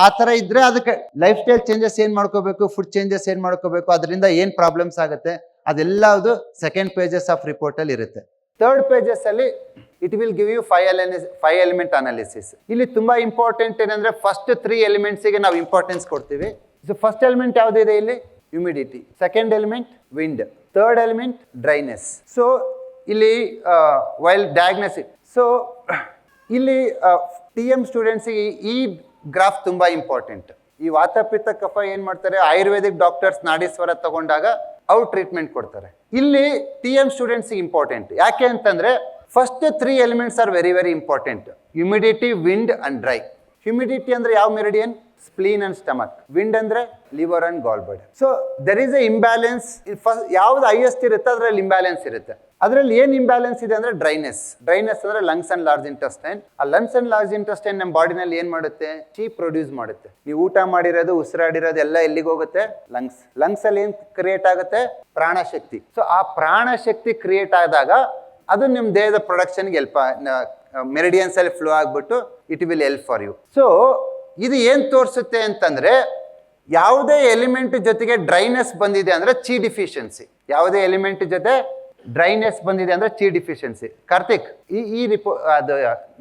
ಆ ತರ ಇದ್ರೆ ಅದಕ್ಕೆ ಲೈಫ್ ಸ್ಟೈಲ್ ಚೇಂಜಸ್ ಏನ್ ಮಾಡ್ಕೋಬೇಕು, ಫುಡ್ ಚೇಂಜಸ್ ಏನ್ ಮಾಡ್ಕೋಬೇಕು, ಅದರಿಂದ ಏನ್ ಪ್ರಾಬ್ಲಮ್ಸ್ ಆಗುತ್ತೆ, ಅದೆಲ್ಲದು ಸೆಕೆಂಡ್ ಪೇಜಸ್ ಆಫ್ ರಿಪೋರ್ಟ್ ಅಲ್ಲಿ ಇರುತ್ತೆ. ಥರ್ಡ್ ಪೇಜಸ್ ಅಲ್ಲಿ it will give you 5 element analysis. ಇಲ್ಲಿ ತುಂಬಾ ಇಂಪಾರ್ಟೆಂಟ್ ಏನಂದ್ರೆ, ಫಸ್ಟ್ 3 ಎಲಿಮೆಂಟ್ಸ್ ಗೆ ನಾವು ಇಂಪಾರ್ಟೆನ್ಸ್ ಕೊಡ್ತೀವಿ. ಸೊ ಫಸ್ಟ್ ಎಲಿಮೆಂಟ್ ಯಾವ್ದಿದೆ ಇಲ್ಲಿ, humidity. Second element wind. Third element dryness. So ಇಲ್ಲಿ ವೈಲ್ ಡಯಾಗ್ನೋಸಿಸ್. ಸೊ ಇಲ್ಲಿ TM ಸ್ಟೂಡೆಂಟ್ಸಿಗೆ ಈ ಗ್ರಾಫ್ ತುಂಬಾ ಇಂಪಾರ್ಟೆಂಟ್. ಈ ವಾತಪಿತ್ತ ಕಫ ಏನ್ ಮಾಡ್ತಾರೆ, ಆಯುರ್ವೇದಿಕ್ ಡಾಕ್ಟರ್ಸ್ ನಾಡೀಶ್ವರ ತಗೊಂಡಾಗ ಅವ್ರು ಟ್ರೀಟ್ಮೆಂಟ್ ಕೊಡ್ತಾರೆ. ಇಲ್ಲಿ TM ಸ್ಟೂಡೆಂಟ್ಸ್ ಇಂಪಾರ್ಟೆಂಟ್. ಯಾಕೆ ಅಂತಂದ್ರೆ first 3 elements are very very important. Humidity, wind and dry. Humidity ಅಂದ್ರೆ ಯಾವ meridian, spleen and stomach. Wind ಅಂದ್ರೆ liver and gall bladder. So there is a imbalance. ಯಾವ್ದು ಹೈಯೆಸ್ಟ್ ಇರುತ್ತೆ ಅದ್ರಲ್ಲಿ ಇಂಬ್ಯಾಲೆನ್ಸ್ ಇರುತ್ತೆ. ಅದರಲ್ಲಿ ಏನ್ ಇಂಬ್ಯಾಲೆನ್ಸ್ ಇದೆ ಅಂದ್ರೆ ಡ್ರೈನೆಸ್ ಅಂದ್ರೆ ಲಂಗ್ಸ್ ಅಂಡ್ ಲಾರ್ಜ್ ಇಂಟೆಸ್ಟೈನ್. ಆ ಲಂಗ್ಸ್ ಅಂಡ್ ಲಾರ್ಜ್ ಇಂಟೆಸ್ಟೈನ್ ನಮ್ಮ ಬಾಡಿನಲ್ಲಿ ಏನ್ ಮಾಡುತ್ತೆ, ಚೀ ಪ್ರೊಡ್ಯೂಸ್ ಮಾಡುತ್ತೆ. ನೀವು ಊಟ ಮಾಡಿರೋದು, ಉಸಿರಾಡಿರೋದು ಎಲ್ಲ ಎಲ್ಲಿಗೆ ಹೋಗುತ್ತೆ, ಲಂಗ್ಸ್ ಅಲ್ಲಿ ಏನ್ ಕ್ರಿಯೇಟ್ ಆಗುತ್ತೆ, ಪ್ರಾಣಶಕ್ತಿ. ಸೊ ಆ ಪ್ರಾಣಶಕ್ತಿ ಕ್ರಿಯೇಟ್ ಆದಾಗ ಅದು ನಿಮ್ ದೇಹದ ಪ್ರೊಡಕ್ಷನ್ಗೆ ಹೆಲ್ಪ್, ಮೆರಿಡಿಯನ್ಸ್ ಅಲ್ಲಿ ಫ್ಲೋ ಆಗ್ಬಿಟ್ಟು it will help for you. So ಇದು ಏನ್ ತೋರಿಸುತ್ತೆ ಅಂತಂದ್ರೆ, ಯಾವುದೇ ಎಲಿಮೆಂಟ್ ಜೊತೆಗೆ ಡ್ರೈನೆಸ್ ಬಂದಿದೆ ಅಂದ್ರೆ ಚಿ ಡಿಫಿಷಿಯನ್ಸಿ. ಯಾವುದೇ ಎಲಿಮೆಂಟ್ ಜೊತೆ ಡ್ರೈನೆಸ್ ಬಂದಿದೆ ಅಂದ್ರೆ ಚಿ ಡಿಫಿಷಿಯನ್ಸಿ. ಕಾರ್ತಿಕ್, ಈ ರಿಪೋರ್ಟ್, ಅದು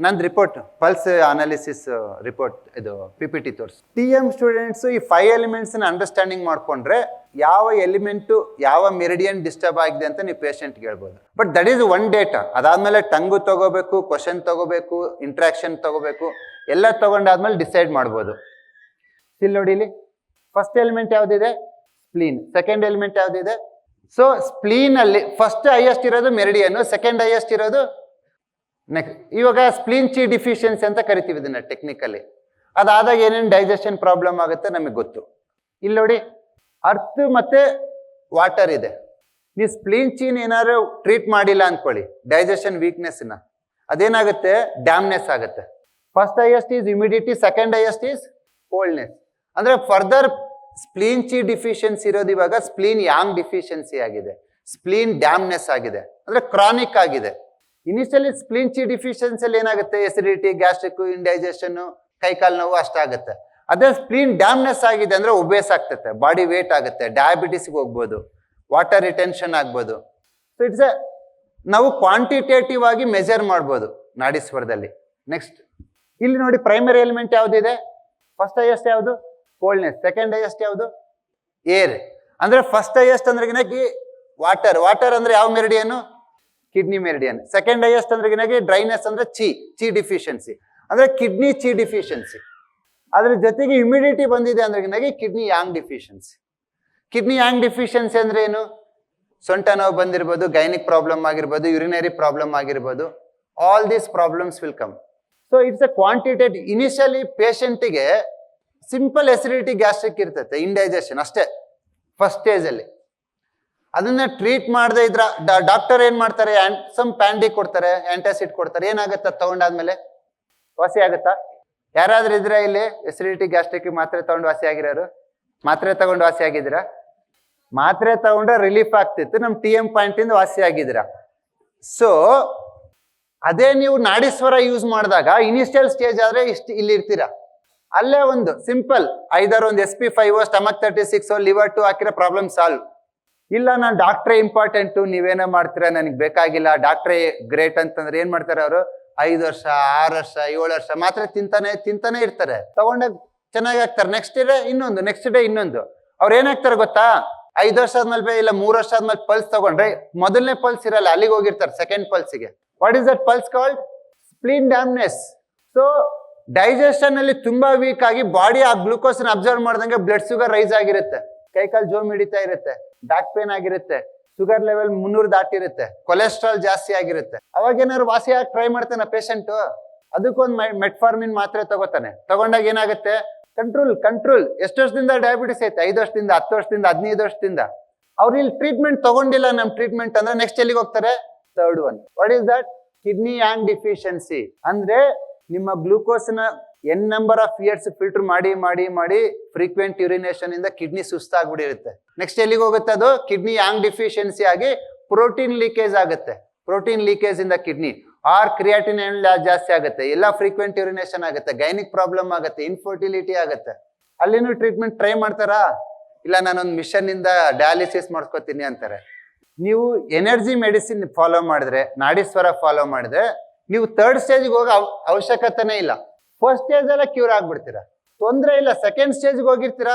ನಂದು ರಿಪೋರ್ಟ್, ಪಲ್ಸ್ ಅನಾಲಿಸಿಸ್ ರಿಪೋರ್ಟ್, ಇದು PPT ತೋರಿಸಿ. TM ಸ್ಟೂಡೆಂಟ್ಸ್ ಈ 5 ಎಲಿಮೆಂಟ್ಸ್ ಅಂಡರ್ಸ್ಟ್ಯಾಂಡಿಂಗ್ ಮಾಡ್ಕೊಂಡ್ರೆ ಯಾವ ಎಲಿಮೆಂಟು ಯಾವ ಮೆರಿಡಿಯನ್ ಡಿಸ್ಟರ್ಬ್ ಆಗಿದೆ ಅಂತ ನೀವು ಪೇಷಂಟ್ಗೆ ಹೇಳ್ಬೋದು. But that is one data. ಅದಾದ್ಮೇಲೆ ಟಂಗು ತಗೋಬೇಕು, ಕ್ವಶನ್ ತಗೋಬೇಕು, ಇಂಟ್ರಾಕ್ಷನ್ ತಗೋಬೇಕು, ಎಲ್ಲ ತಗೊಂಡಾದ್ಮೇಲೆ ಡಿಸೈಡ್ ಮಾಡ್ಬೋದು. ಇಲ್ಲಿ ನೋಡಿ, ಇಲ್ಲಿ ಫಸ್ಟ್ ಎಲಿಮೆಂಟ್ ಯಾವ್ದಿದೆ, ಸ್ಪ್ಲೀನ್. ಸೆಕೆಂಡ್ ಎಲಿಮೆಂಟ್ ಯಾವ್ದಿದೆ, ಸೊ ಸ್ಪ್ಲೀನ್ ಅಲ್ಲಿ ಫಸ್ಟ್ ಹೈಯೆಸ್ಟ್ ಇರೋದು ಮೆರಿಡಿಯನ್, ಸೆಕೆಂಡ್ ಹೈಯೆಸ್ಟ್ ಇರೋದು ನೆಕ್ಸ್ಟ್. ಇವಾಗ ಸ್ಪ್ಲೀನ್ ಚಿ ಡಿಫಿಷಿಯನ್ಸಿ ಅಂತ ಕರಿತೀವಿ ಇದನ್ನ ಟೆಕ್ನಿಕಲಿ. ಅದಾದಾಗ ಏನೇನು ಡೈಜೆಷನ್ ಪ್ರಾಬ್ಲಮ್ ಆಗುತ್ತೆ ನಮಗೆ ಗೊತ್ತು. ಇಲ್ಲಿ ನೋಡಿ, ಅರ್ತ್ ಮತ್ತೆ ವಾಟರ್ ಇದೆ. ನೀವು ಸ್ಪ್ಲೀನ್ ಚೀನ್ ಏನಾದ್ರು ಟ್ರೀಟ್ ಮಾಡಿಲ್ಲ ಅನ್ಕೊಳ್ಳಿ, ಡೈಜೆಷನ್ ವೀಕ್ನೆಸ್ನ, ಅದೇನಾಗುತ್ತೆ, ಡ್ಯಾಮ್ನೆಸ್ ಆಗುತ್ತೆ. First highest is humidity, second highest is coldness. ಅಂದ್ರೆ ಫರ್ದರ್ ಸ್ಪ್ಲೀನ್ ಚಿ ಡಿಫಿಷಿಯನ್ಸಿ ಇರೋದು ಇವಾಗ ಸ್ಪ್ಲೀನ್ ಯಾಂಗ್ ಡಿಫಿಷಿಯನ್ಸಿ ಆಗಿದೆ, ಸ್ಪ್ಲೀನ್ ಡ್ಯಾಮ್ನೆಸ್ ಆಗಿದೆ, ಅಂದ್ರೆ ಕ್ರಾನಿಕ್ ಆಗಿದೆ. ಇನಿಷಿಯಲಿ ಸ್ಪ್ಲೀನ್ ಚಿ ಡಿಫಿಷಿಯನ್ಸಿಯಲ್ಲಿ ಏನಾಗುತ್ತೆ, ಎಸಿಡಿಟಿ, ಗ್ಯಾಸ್ಟ್ರಿಕ್, ಇಂಡೈಜೆಷನ್, ಕೈಕಾಲು ನೋವು ಅಷ್ಟಾಗುತ್ತೆ. ಅದೇ ಸ್ಪ್ಲೀನ್ ಡ್ಯಾಮ್ನೆಸ್ ಆಗಿದೆ ಅಂದ್ರೆ ಒಬೇಸ್ ಆಗ್ತದೆ, ಬಾಡಿ ವೇಟ್ ಆಗುತ್ತೆ, ಡಯಾಬಿಟಿಸ್ಗೆ ಹೋಗ್ಬೋದು, ವಾಟರ್ ರಿಟೆನ್ಷನ್ ಆಗ್ಬೋದು. ಸೊ ಇಟ್ಸ್ ನಾವು ಕ್ವಾಂಟಿಟೇಟಿವ್ ಆಗಿ ಮೆಜರ್ ಮಾಡ್ಬೋದು ನಾಡೀಶ್ವರದಲ್ಲಿ. ನೆಕ್ಸ್ಟ್ ಇಲ್ಲಿ ನೋಡಿ, ಪ್ರೈಮರಿ ಎಲಿಮೆಂಟ್ ಯಾವ್ದಿದೆ, ಫಸ್ಟ್ ಹೈಯೆಸ್ಟ್ ಯಾವುದು, ಕೋಲ್ಡ್ನೆಸ್. ಸೆಕೆಂಡ್ ಹೈಯೆಸ್ಟ್ ಯಾವುದು, ಏರ್. ಅಂದ್ರೆ ಫಸ್ಟ್ ಹೈಯೆಸ್ಟ್ ಅಂದ್ರೆ ವಾಟರ್ ಅಂದ್ರೆ ಯಾವ meridian, kidney meridian. Second highest ಅಂದ್ರೆ ಡ್ರೈನೆಸ್ ಅಂದ್ರೆ ಚಿ ಡಿಫಿಷಿಯನ್ಸಿ, ಅಂದ್ರೆ ಕಿಡ್ನಿ ಚಿ ಡಿಫಿಷಿಯನ್ಸಿ. ಅದ್ರ ಜೊತೆಗೆ ಹ್ಯುಮಿಡಿಟಿ ಬಂದಿದೆ ಅಂದ್ರೆ kidney yang deficiency. Kidney yang deficiency ಅಂದ್ರೆ ಏನು, ಸೊಂಟ ನೋವು ಬಂದಿರ್ಬೋದು, ಗೈನಿಕ್ ಪ್ರಾಬ್ಲಮ್ ಆಗಿರ್ಬೋದು, ಯುರಿನರಿ ಪ್ರಾಬ್ಲಮ್ ಆಗಿರ್ಬೋದು. All these problems will come. So it's a quantitative. Initially ಪೇಷಂಟಿಗೆ ಸಿಂಪಲ್ ಎಸಿಡಿಟಿ, ಗ್ಯಾಸ್ಟ್ರಿಕ್ ಇರ್ತೈತೆ, ಇಂಡೈಜೆಷನ್ ಅಷ್ಟೇ ಫಸ್ಟ್ ಸ್ಟೇಜ್ ಅಲ್ಲಿ. ಅದನ್ನ ಟ್ರೀಟ್ ಮಾಡದೆ ಇದ್ರ ಡಾಕ್ಟರ್ ಏನ್ ಮಾಡ್ತಾರೆ, ಸಮ್ ಪ್ಯಾಂಡಿ ಕೊಡ್ತಾರೆ, ಆಂಟಾಸಿಡ್ ಕೊಡ್ತಾರೆ. ಏನಾಗುತ್ತೆ ತಗೊಂಡಾದ್ಮೇಲೆ, ವಾಸಿ ಆಗುತ್ತಾ? ಯಾರಾದ್ರೂ ಇದ್ರೆ ಇಲ್ಲಿ ಎಸಿಡಿಟಿ, ಗ್ಯಾಸ್ಟ್ರಿಕ್ ಮಾತ್ರೆ ತಗೊಂಡು ವಾಸಿ ಆಗಿರೋರು? ಮಾತ್ರೆ ತಗೊಂಡು ವಾಸಿ ಆಗಿದ್ದೀರಾ? ಮಾತ್ರೆ ತಗೊಂಡ್ರೆ ರಿಲೀಫ್ ಆಗ್ತಿತ್ತು, ನಮ್ TM ಪಾಯಿಂಟ್ ಇಂದ ವಾಸಿ ಆಗಿದ್ದೀರಾ. ಸೊ ಅದೇ ನೀವು ನಾಡೀಶ್ವರ ಯೂಸ್ ಮಾಡಿದಾಗ ಇನಿಷಿಯಲ್ ಸ್ಟೇಜ್ ಆದ್ರೆ ಇಲ್ಲಿ ಇರ್ತೀರಾ, ಅಲ್ಲೇ ಒಂದು ಸಿಂಪಲ್ ಐದಾರು ಒಂದು SP5 ಸ್ಟಮಕ್ 36 ಲಿವರ್ 2 ಹಾಕಿರೋ ಪ್ರಾಬ್ಲಮ್ ಸಾಲ್ವ್. ಇಲ್ಲ ನಾನು ಡಾಕ್ಟ್ರೇ ಇಂಪಾರ್ಟೆಂಟು, ನೀವೇನೋ ಮಾಡ್ತೀರಾ, ನನಗೆ ಬೇಕಾಗಿಲ್ಲ, ಡಾಕ್ಟ್ರೇ ಗ್ರೇಟ್ ಅಂತಂದ್ರೆ ಏನ್ ಮಾಡ್ತಾರೆ ಅವರು, 5 ವರ್ಷ 6 ವರ್ಷ 7 ವರ್ಷ ಮಾತ್ರ ತಿಂತಾನೆ ಇರ್ತಾರೆ, ತಗೊಂಡಾಗ ಚೆನ್ನಾಗಿ ಆಗ್ತಾರೆ. ನೆಕ್ಸ್ಟ್ ಡೇ ಇನ್ನೊಂದು, ನೆಕ್ಸ್ಟ್ ಡೇ ಇನ್ನೊಂದು. ಅವ್ರು ಏನಾಗ್ತಾರೆ ಗೊತ್ತಾ, 5 ವರ್ಷ ಆದ್ಮೇಲೆ ಇಲ್ಲ 3 ವರ್ಷ ಆದ್ಮೇಲೆ ಪಲ್ಸ್ ತಗೊಂಡ್ರೆ ಮೊದಲನೇ ಪಲ್ಸ್ ಇರಲ್ಲ, ಅಲ್ಲಿಗೆ ಹೋಗಿರ್ತಾರೆ ಸೆಕೆಂಡ್ ಪಲ್ಸ್ಗೆ. What is that pulse called, spleen dampness. So digestion ಅಲ್ಲಿ ತುಂಬಾ ವೀಕ್ ಆಗಿ ಬಾಡಿ ಆ ಗ್ಲೂಕೋಸ್ ಅಬ್ಸರ್ವ್ ಮಾಡ್ದಂಗೆ ಬ್ಲಡ್ ಶುಗರ್ ರೈಸ್ ಆಗಿರುತ್ತೆ, ಕೈಕಾಲು ಜೋಮ್ ಹಿಡಿತಾ ಇರುತ್ತೆ, ಬ್ಯಾಕ್ ಪೇನ್ ಆಗಿರುತ್ತೆ, ಶುಗರ್ ಲೆವೆಲ್ 300 ದಾಟಿರುತ್ತೆ, ಕೊಲೆಸ್ಟ್ರಾಲ್ ಜಾಸ್ತಿ ಆಗಿರುತ್ತೆ. ಅವಾಗ ಏನಾದ್ರು ವಾಸಿ ಆಗಿ ಟ್ರೈ ಮಾಡ್ತಾನೆ ಪೇಷಂಟ್, ಅದಕ್ಕೊಂದು ಮೆಟ್ಫಾರ್ಮಿನ್ ಮಾತ್ರೆ ತಗೋತಾನೆ. ತಗೊಂಡಾಗ ಏನಾಗುತ್ತೆ, ಕಂಟ್ರೋಲ್. ಎಷ್ಟು ವರ್ಷದಿಂದ ಡಯಾಬಿಟಿಸ್ ಐತೆ, 5 ವರ್ಷದಿಂದ 10 ವರ್ಷದಿಂದ 15 ವರ್ಷದಿಂದ. ಅವ್ರು ಇಲ್ಲಿ ಟ್ರೀಟ್ಮೆಂಟ್ ತಗೊಂಡಿಲ್ಲ, ನಮ್ ಟ್ರೀಟ್ಮೆಂಟ್ ಅಂದ್ರೆ ನೆಕ್ಸ್ಟ್ ಎಲ್ಲಿಗೆ ಹೋಗ್ತಾರೆ, third one. What is that, kidney yang deficiency. ಅಂದ್ರೆ ನಿಮ್ಮ ಗ್ಲೂಕೋಸ್ ನ n number of years filter ಮಾಡಿ ಫ್ರೀಕ್ವೆಂಟ್ ಯೂರಿನೇಷನ್ ಇಂದ ಕಿಡ್ನಿ ಸುಸ್ತಾಗ್ಬಿಟ್ಟಿರುತ್ತೆ. ನೆಕ್ಸ್ಟ್ ಎಲ್ಲಿಗೆ ಹೋಗುತ್ತೆ, ಅದು ಕಿಡ್ನಿ ಯಾಂಗ್ ಡಿಫಿಷಿಯನ್ಸಿ ಆಗಿ ಪ್ರೋಟೀನ್ ಲೀಕೇಜ್ ಆಗುತ್ತೆ. ಪ್ರೋಟೀನ್ ಲೀಕೇಜ್ ಇಂದ ಕಿಡ್ನಿ ಆರ್ ಕ್ರಿಯಾಟಿನ್ ಜಾಸ್ತಿ ಆಗುತ್ತೆ, ಎಲ್ಲ ಫ್ರೀಕ್ವೆಂಟ್ ಯೂರಿನೇಷನ್ ಆಗುತ್ತೆ, ಗೈನಿಕ್ ಪ್ರಾಬ್ಲಮ್ ಆಗುತ್ತೆ, ಇನ್ಫರ್ಟಿಲಿಟಿ ಆಗುತ್ತೆ. ಅಲ್ಲಿನೂ ಟ್ರೀಟ್ಮೆಂಟ್ ಟ್ರೈ ಮಾಡ್ತಾರಾ, ಇಲ್ಲ ನಾನೊಂದು ಮಿಷನ್ ಇಂದ ಡಯಾಲಿಸಿಸ್ ಮಾಡ್ಸ್ಕೊತೀನಿ ಅಂತಾರೆ. ನೀವು ಎನರ್ಜಿ ಮೆಡಿಸಿನ್ ಫಾಲೋ ಮಾಡಿದ್ರೆ, ನಾಡೀಶ್ವರ ಫಾಲೋ ಮಾಡಿದ್ರೆ ನೀವು ಥರ್ಡ್ ಸ್ಟೇಜ್ಗೆ ಹೋಗೋ ಅವಶ್ಯಕತೆನೇ ಇಲ್ಲ. ಫಸ್ಟ್ ಸ್ಟೇಜ್ ಎಲ್ಲ ಕ್ಯೂರ್ ಆಗ್ಬಿಡ್ತೀರಾ, ತೊಂದರೆ ಇಲ್ಲ. ಸೆಕೆಂಡ್ ಸ್ಟೇಜ್ಗೆ ಹೋಗಿರ್ತೀರಾ,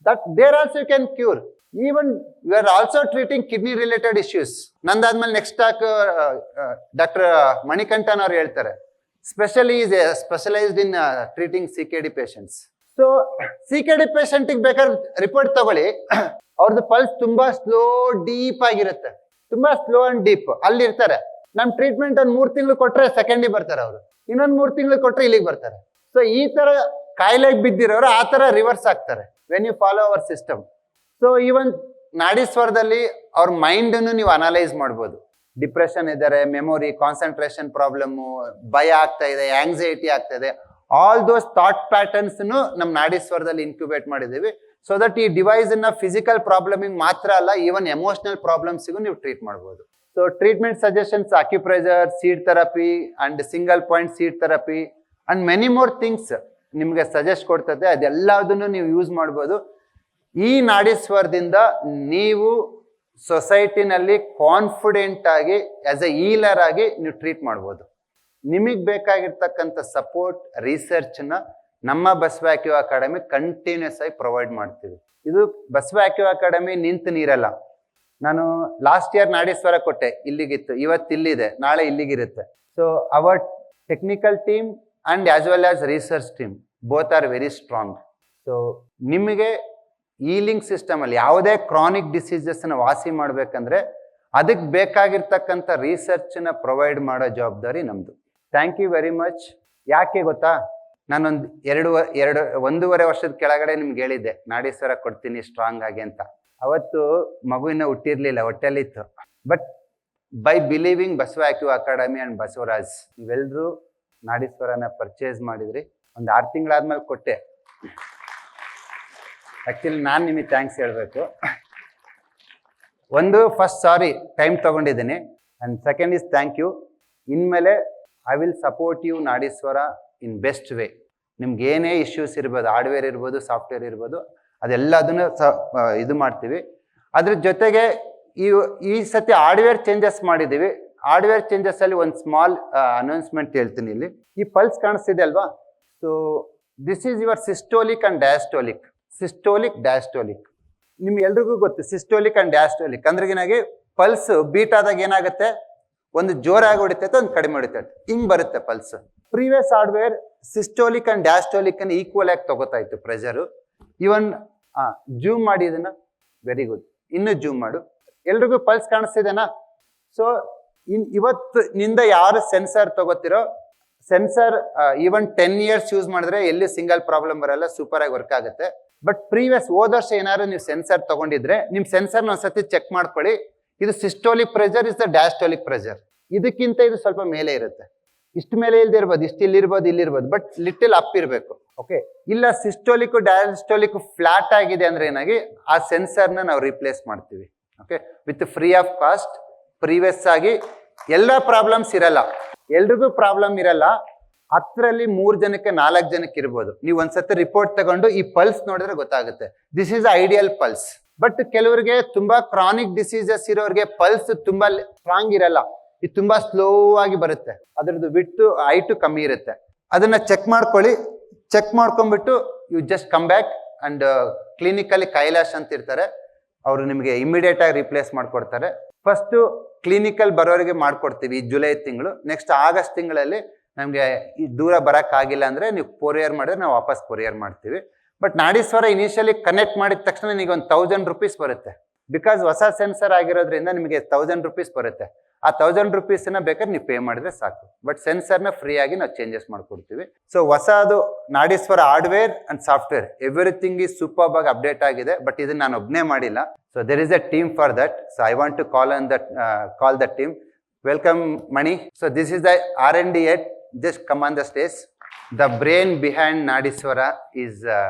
that there also you can cure. Even you are also treating kidney related issues. ನಂದಾದ್ಮೇಲೆ ನೆಕ್ಸ್ಟ್ ಟಾಕ್ ಡಾಕ್ಟರ್ ಮಣಿಕಂಠನ್ ಅವ್ರು ಹೇಳ್ತಾರೆ, specialised in treating CKD patients. So CKD ಪೇಷಂಟಿಗೆ ಬೇಕಾದ್ರೆ ರಿಪೋರ್ಟ್ ತಗೊಳ್ಳಿ, ಅವ್ರದ್ದು ಪಲ್ಸ್ ತುಂಬಾ ಸ್ಲೋ ಡೀಪ್ ಆಗಿರುತ್ತೆ, ತುಂಬಾ ಸ್ಲೋ ಅಂಡ್ ಡೀಪ್ ಅಲ್ಲಿ ಇರ್ತಾರೆ. ನಮ್ ಟ್ರೀಟ್ಮೆಂಟ್ ಒಂದ್ 3 ತಿಂಗಳು ಕೊಟ್ರೆ ಸೆಕೆಂಡಿಗೆ ಬರ್ತಾರೆ ಅವರು, ಇನ್ನೊಂದ್ 3 ತಿಂಗಳು ಕೊಟ್ರೆ ಇಲ್ಲಿಗೆ ಬರ್ತಾರೆ. ಸೊ ಈ ತರ ಕಾಯಿಲೆಗೆ ಬಿದ್ದಿರೋರು ಆ ತರ ರಿವರ್ಸ್ ಆಗ್ತಾರೆ when you follow our system. So even ನಾಡೀಶ್ವರದಲ್ಲಿ ಅವ್ರ ಮೈಂಡ್ ನೀವು ಅನಲೈಸ್ ಮಾಡ್ಬೋದು. ಡಿಪ್ರೆಷನ್ ಇದ್ದಾರೆ, ಮೆಮೊರಿ, ಕಾನ್ಸಂಟ್ರೇಷನ್ ಪ್ರಾಬ್ಲಮ್ಮು, ಭಯ ಆಗ್ತಾ ಇದೆ, ಆಂಗ್ಸೈಟಿ ಆಗ್ತಾ ಇದೆ, ಆಲ್ ದೋಸ್ ಥಾಟ್ ಪ್ಯಾಟರ್ನ್ಸ್ ನಮ್ಮ ನಾಡೀಶ್ವರದಲ್ಲಿ ಇನ್ಕ್ಯುಬೇಟ್ ಮಾಡಿದ್ದೀವಿ. ಸೊ ದಟ್ ಈ ಡಿವೈಸ್ ನ ಫಿಸಿಕಲ್ ಪ್ರಾಬ್ಲಮಿಗೆ ಮಾತ್ರ ಅಲ್ಲ, ಈವನ್ ಎಮೋಷನಲ್ ಪ್ರಾಬ್ಲಮ್ಸಿಗೂ ನೀವು ಟ್ರೀಟ್ ಮಾಡ್ಬೋದು. So treatment suggestions acupressure, seed therapy and single point seed therapy and many more things ನಿಮಗೆ ಸಜೆಸ್ಟ್ ಕೊಡ್ತದೆ. ಅದೆಲ್ಲದನ್ನು ನೀವು ಯೂಸ್ ಮಾಡ್ಬೋದು. ಈ ನಾಡೀಶ್ವರದಿಂದ ನೀವು ಸೊಸೈಟಿನಲ್ಲಿ ಕಾನ್ಫಿಡೆಂಟ್ ಆಗಿ ಆಸ್ ಎ ಹೀಲರ್ ಆಗಿ ನೀವು ಟ್ರೀಟ್ ಮಾಡ್ಬೋದು. ನಿಮಗೆ ಬೇಕಾಗಿರ್ತಕ್ಕಂಥ ಸಪೋರ್ಟ್ ರಿಸರ್ಚ್ನ ನಮ್ಮ ಬಸವಾಕ್ಯೂ ಅಕಾಡೆಮಿ ಕಂಟಿನ್ಯೂಸ್ ಆಗಿ ಪ್ರೊವೈಡ್ ಮಾಡ್ತೀವಿ. ಇದು ಬಸವಾಕ್ಯೂ ಅಕಾಡೆಮಿ ನಿಂತು ನೀರಲ್ಲ. ನಾನು ಲಾಸ್ಟ್ ಇಯರ್ ನಾಡೀಶ್ವರ ಕೊಟ್ಟೆ, ಇಲ್ಲಿಗಿತ್ತು, ಇವತ್ತು ಇಲ್ಲಿದೆ, ನಾಳೆ ಇಲ್ಲಿಗಿರುತ್ತೆ. So our technical team and as well as research team both are very strong. So ನಿಮಗೆ ಹೀಲಿಂಗ್ ಸಿಸ್ಟಮಲ್ಲಿ ಯಾವುದೇ ಕ್ರಾನಿಕ್ ಡಿಸೀಸಸ್ನ ವಾಸಿ ಮಾಡಬೇಕಂದ್ರೆ ಅದಕ್ಕೆ ಬೇಕಾಗಿರ್ತಕ್ಕಂಥ ರಿಸರ್ಚ್ನ ಪ್ರೊವೈಡ್ ಮಾಡೋ ಜವಾಬ್ದಾರಿ ನಮ್ಮದು. Thank you very much. ಯಾಕೆ ಗೊತ್ತಾ, ನಾನೊಂದು 1.5 ವರ್ಷದ ಕೆಳಗಡೆ ನಿಮ್ಗೆ ಹೇಳಿದ್ದೆ ನಾಡೀಶ್ವರ ಕೊಡ್ತೀನಿ ಸ್ಟ್ರಾಂಗ್ ಆಗಿ ಅಂತ. ಅವತ್ತು ಮಗು ಇನ್ನೂ ಹುಟ್ಟಿರ್ಲಿಲ್ಲ, ಹೊಟ್ಟೆಲಿತ್ತು. But by believing Basava Acu academy and Basavaraj, ನೀವೆಲ್ಲರೂ ನಾಡೀಶ್ವರನ ಪರ್ಚೇಸ್ ಮಾಡಿದ್ರಿ. ಒಂದು 6 ತಿಂಗಳಾದ್ಮೇಲೆ ಕೊಟ್ಟೆ. ಆ್ಯಕ್ಚುಲಿ ನಾನು ನಿಮಗೆ ಥ್ಯಾಂಕ್ಸ್ ಹೇಳಬೇಕು. ಒಂದು, ಫಸ್ಟ್ ಸಾರಿ ಟೈಮ್ ತೊಗೊಂಡಿದ್ದೀನಿ, and second is thank you. ಇನ್ಮೇಲೆ I will support you Nadishwara in best way. ನಿಮ್ಗೆ ಏನೇ ಇಶ್ಯೂಸ್ ಇರ್ಬೋದು, ಹಾರ್ಡ್ವೇರ್ ಇರ್ಬೋದು, ಸಾಫ್ಟ್ವೇರ್ ಇರ್ಬೋದು, ಅದೆಲ್ಲದನ್ನು ಇದು ಮಾಡ್ತೀವಿ. ಅದ್ರ ಜೊತೆಗೆ ಈ ಸತಿ ಹಾರ್ಡ್ವೇರ್ ಚೇಂಜಸ್ ಮಾಡಿದ್ದೀವಿ. ಹಾರ್ಡ್ವೇರ್ ಚೇಂಜಸ್ಸಲ್ಲಿ ಒಂದು ಸ್ಮಾಲ್ ಅನೌನ್ಸ್ಮೆಂಟ್ ಹೇಳ್ತೀನಿ. ಇಲ್ಲಿ ಈ ಪಲ್ಸ್ ಕಾಣಿಸ್ತಿದೆ ಅಲ್ವಾ? So this is your systolic and diastolic. Systolic, diastolic ನಿಮ್ಗೆ ಎಲ್ರಿಗೂ ಗೊತ್ತು. ಸಿಸ್ಟೋಲಿಕ್ ಆ್ಯಂಡ್ ಡಯಾಸ್ಟೋಲಿಕ್ ಅಂದ್ರೆಗೇನಾಗಿ ಪಲ್ಸ್ ಬೀಟ್ ಆದಾಗ ಏನಾಗುತ್ತೆ, ಒಂದು ಜೋರಾಗಿ ಹೊಡಿತೈತೆ, ಒಂದು ಕಡಿಮೆ ಹೊಡಿತೈತೆ, ಹಿಂಗೆ ಬರುತ್ತೆ pulse. Previous hardware systolic and diastolic ಅನ್ನು ಈಕ್ವಲ್ ಆಗಿ ತಗೋತಾ ಇತ್ತು ಪ್ರೆಷರು. ಇವನ್ ಜೂಮ್ ಮಾಡಿ ಇದನ್ನ, ವೆರಿ ಗುಡ್, ಇನ್ನೂ ಜೂಮ್ ಮಾಡು. ಎಲ್ರಿಗೂ ಪಲ್ಸ್ ಕಾಣಿಸ್ತಿದೆನಾ? ಸೊ ಇವತ್ತು ನಿಂದ ಯಾರು ಸೆನ್ಸರ್ ತಗೋತಿರೋ, ಸೆನ್ಸರ್ ಈವನ್ 10 years ಯೂಸ್ ಮಾಡಿದ್ರೆ ಎಲ್ಲಿ ಸಿಂಗಲ್ ಪ್ರಾಬ್ಲಮ್ ಬರಲ್ಲ, ಸೂಪರ್ ಆಗಿ ವರ್ಕ್ ಆಗುತ್ತೆ. ಬಟ್ ಪ್ರೀವಿಯಸ್ ಹೋದ ವರ್ಷ ಏನಾದ್ರು ನೀವು ಸೆನ್ಸರ್ ತಗೊಂಡಿದ್ರೆ ನಿಮ್ಮ ಸೆನ್ಸರ್ನ ಒಂದ್ಸತಿ ಚೆಕ್ ಮಾಡ್ಕೊಳ್ಳಿ. ಇದು systolic pressure, is the diastolic pressure. ಇದಕ್ಕಿಂತ ಇದು ಸ್ವಲ್ಪ ಮೇಲೆ ಇರುತ್ತೆ. ಇಷ್ಟು ಮೇಲೆ ಇಲ್ದೇ ಇರ್ಬೋದು, ಇಷ್ಟು ಇಲ್ಲಿರ್ಬೋದು, ಇಲ್ಲಿರ್ಬೋದು, ಬಟ್ ಲಿಟಲ್ ಅಪ್ ಇರಬೇಕು. ಓಕೆ, ಇಲ್ಲ ಸಿಸ್ಟೋಲಿಕ್ ಡಯಾಸ್ಟೋಲಿಕ್ ಫ್ಲಾಟ್ ಆಗಿದೆ ಅಂದ್ರೆ ಏನಾಗಿ ಆ ಸೆನ್ಸರ್ನ ನಾವು ರಿಪ್ಲೇಸ್ ಮಾಡ್ತೀವಿ. Okay, with free of cost. Previous ಆಗಿ ಎಲ್ಲ ಪ್ರಾಬ್ಲಮ್ಸ್ ಇರಲ್ಲ, ಎಲ್ರಿಗೂ ಪ್ರಾಬ್ಲಮ್ ಇರಲ್ಲ. 10ರಲ್ಲಿ 3 ಜನಕ್ಕೆ 4 ಜನಕ್ಕೆ ಇರ್ಬೋದು. ನೀವು ಒಂದ್ಸತಿ ರಿಪೋರ್ಟ್ ತಗೊಂಡು ಈ ಪಲ್ಸ್ ನೋಡಿದ್ರೆ ಗೊತ್ತಾಗುತ್ತೆ. This is ideal pulse. But ಕೆಲವರಿಗೆ ತುಂಬಾ ಕ್ರಾನಿಕ್ ಡಿಸೀಸಸ್ ಇರೋರಿಗೆ ಪಲ್ಸ್ ತುಂಬಾ ಸ್ಟ್ರಾಂಗ್ ಇರಲ್ಲ, ಇದು ತುಂಬಾ ಸ್ಲೋ ಆಗಿ ಬರುತ್ತೆ. ಅದ್ರದ್ದು ವಿಡ್ತ್ ಹೈಟ್ ಕಮ್ಮಿ ಇರುತ್ತೆ. ಅದನ್ನ ಚೆಕ್ ಮಾಡ್ಕೊಳ್ಳಿ. ಚೆಕ್ ಮಾಡ್ಕೊಂಡ್ಬಿಟ್ಟು you just come back and clinically Kailash ಅಂತ ಇರ್ತಾರೆ, ಅವರು ನಿಮಗೆ ಇಮಿಡಿಯೇಟ್ ಆಗಿ ರಿಪ್ಲೇಸ್ ಮಾಡ್ಕೊಡ್ತಾರೆ. ಫಸ್ಟ್ ಕ್ಲಿನಿಕಲ್ ಬರೋರಿಗೆ ಮಾಡ್ಕೊಡ್ತೀವಿ ಈ ಜುಲೈ ತಿಂಗಳು. ನೆಕ್ಸ್ಟ್ ಆಗಸ್ಟ್ ತಿಂಗಳಲ್ಲಿ ನಮಗೆ ಈ ದೂರ ಬರೋಕ್ಕಾಗಿಲ್ಲ ಅಂದರೆ ನೀವು ಕೊರಿಯರ್ ಮಾಡಿದ್ರೆ ನಾವು ವಾಪಸ್ ಕೊರಿಯರ್ ಮಾಡ್ತೀವಿ. ಬಟ್ ನಾಡೀಶ್ವರ ಇನಿಷಿಯಲಿ ಕನೆಕ್ಟ್ ಮಾಡಿದ ತಕ್ಷಣ ನಿಮಗೆ ಒಂದು 1000 rupees ಬರುತ್ತೆ. ಬಿಕಾಸ್ ಹೊಸ ಸೆನ್ಸರ್ ಆಗಿರೋದ್ರಿಂದ ನಿಮಗೆ 1000 rupees ಬರುತ್ತೆ. ಆ 1000 rupeesನ ಬೇಕಾದ್ರೆ ನೀವು ಪೇ ಮಾಡಿದ್ರೆ ಸಾಕು. ಬಟ್ ಸೆನ್ಸರ್ನ ಫ್ರೀ ಆಗಿ ನಾವು ಚೇಂಜಸ್ ಮಾಡ್ಕೊಡ್ತೀವಿ. ಸೊ ಹೊಸದು Nadishwara hardware and software everything is super ಆಗಿ ಅಪ್ಡೇಟ್ ಆಗಿದೆ. ಬಟ್ ಇದನ್ನ ನಾನು ಒಬ್ಬನೇ ಮಾಡಿಲ್ಲ. So there is a team for that. So I want to call the team. Welcome Mani. So this is the R&D head. Just come on the stage. The brain behind Nadiswara is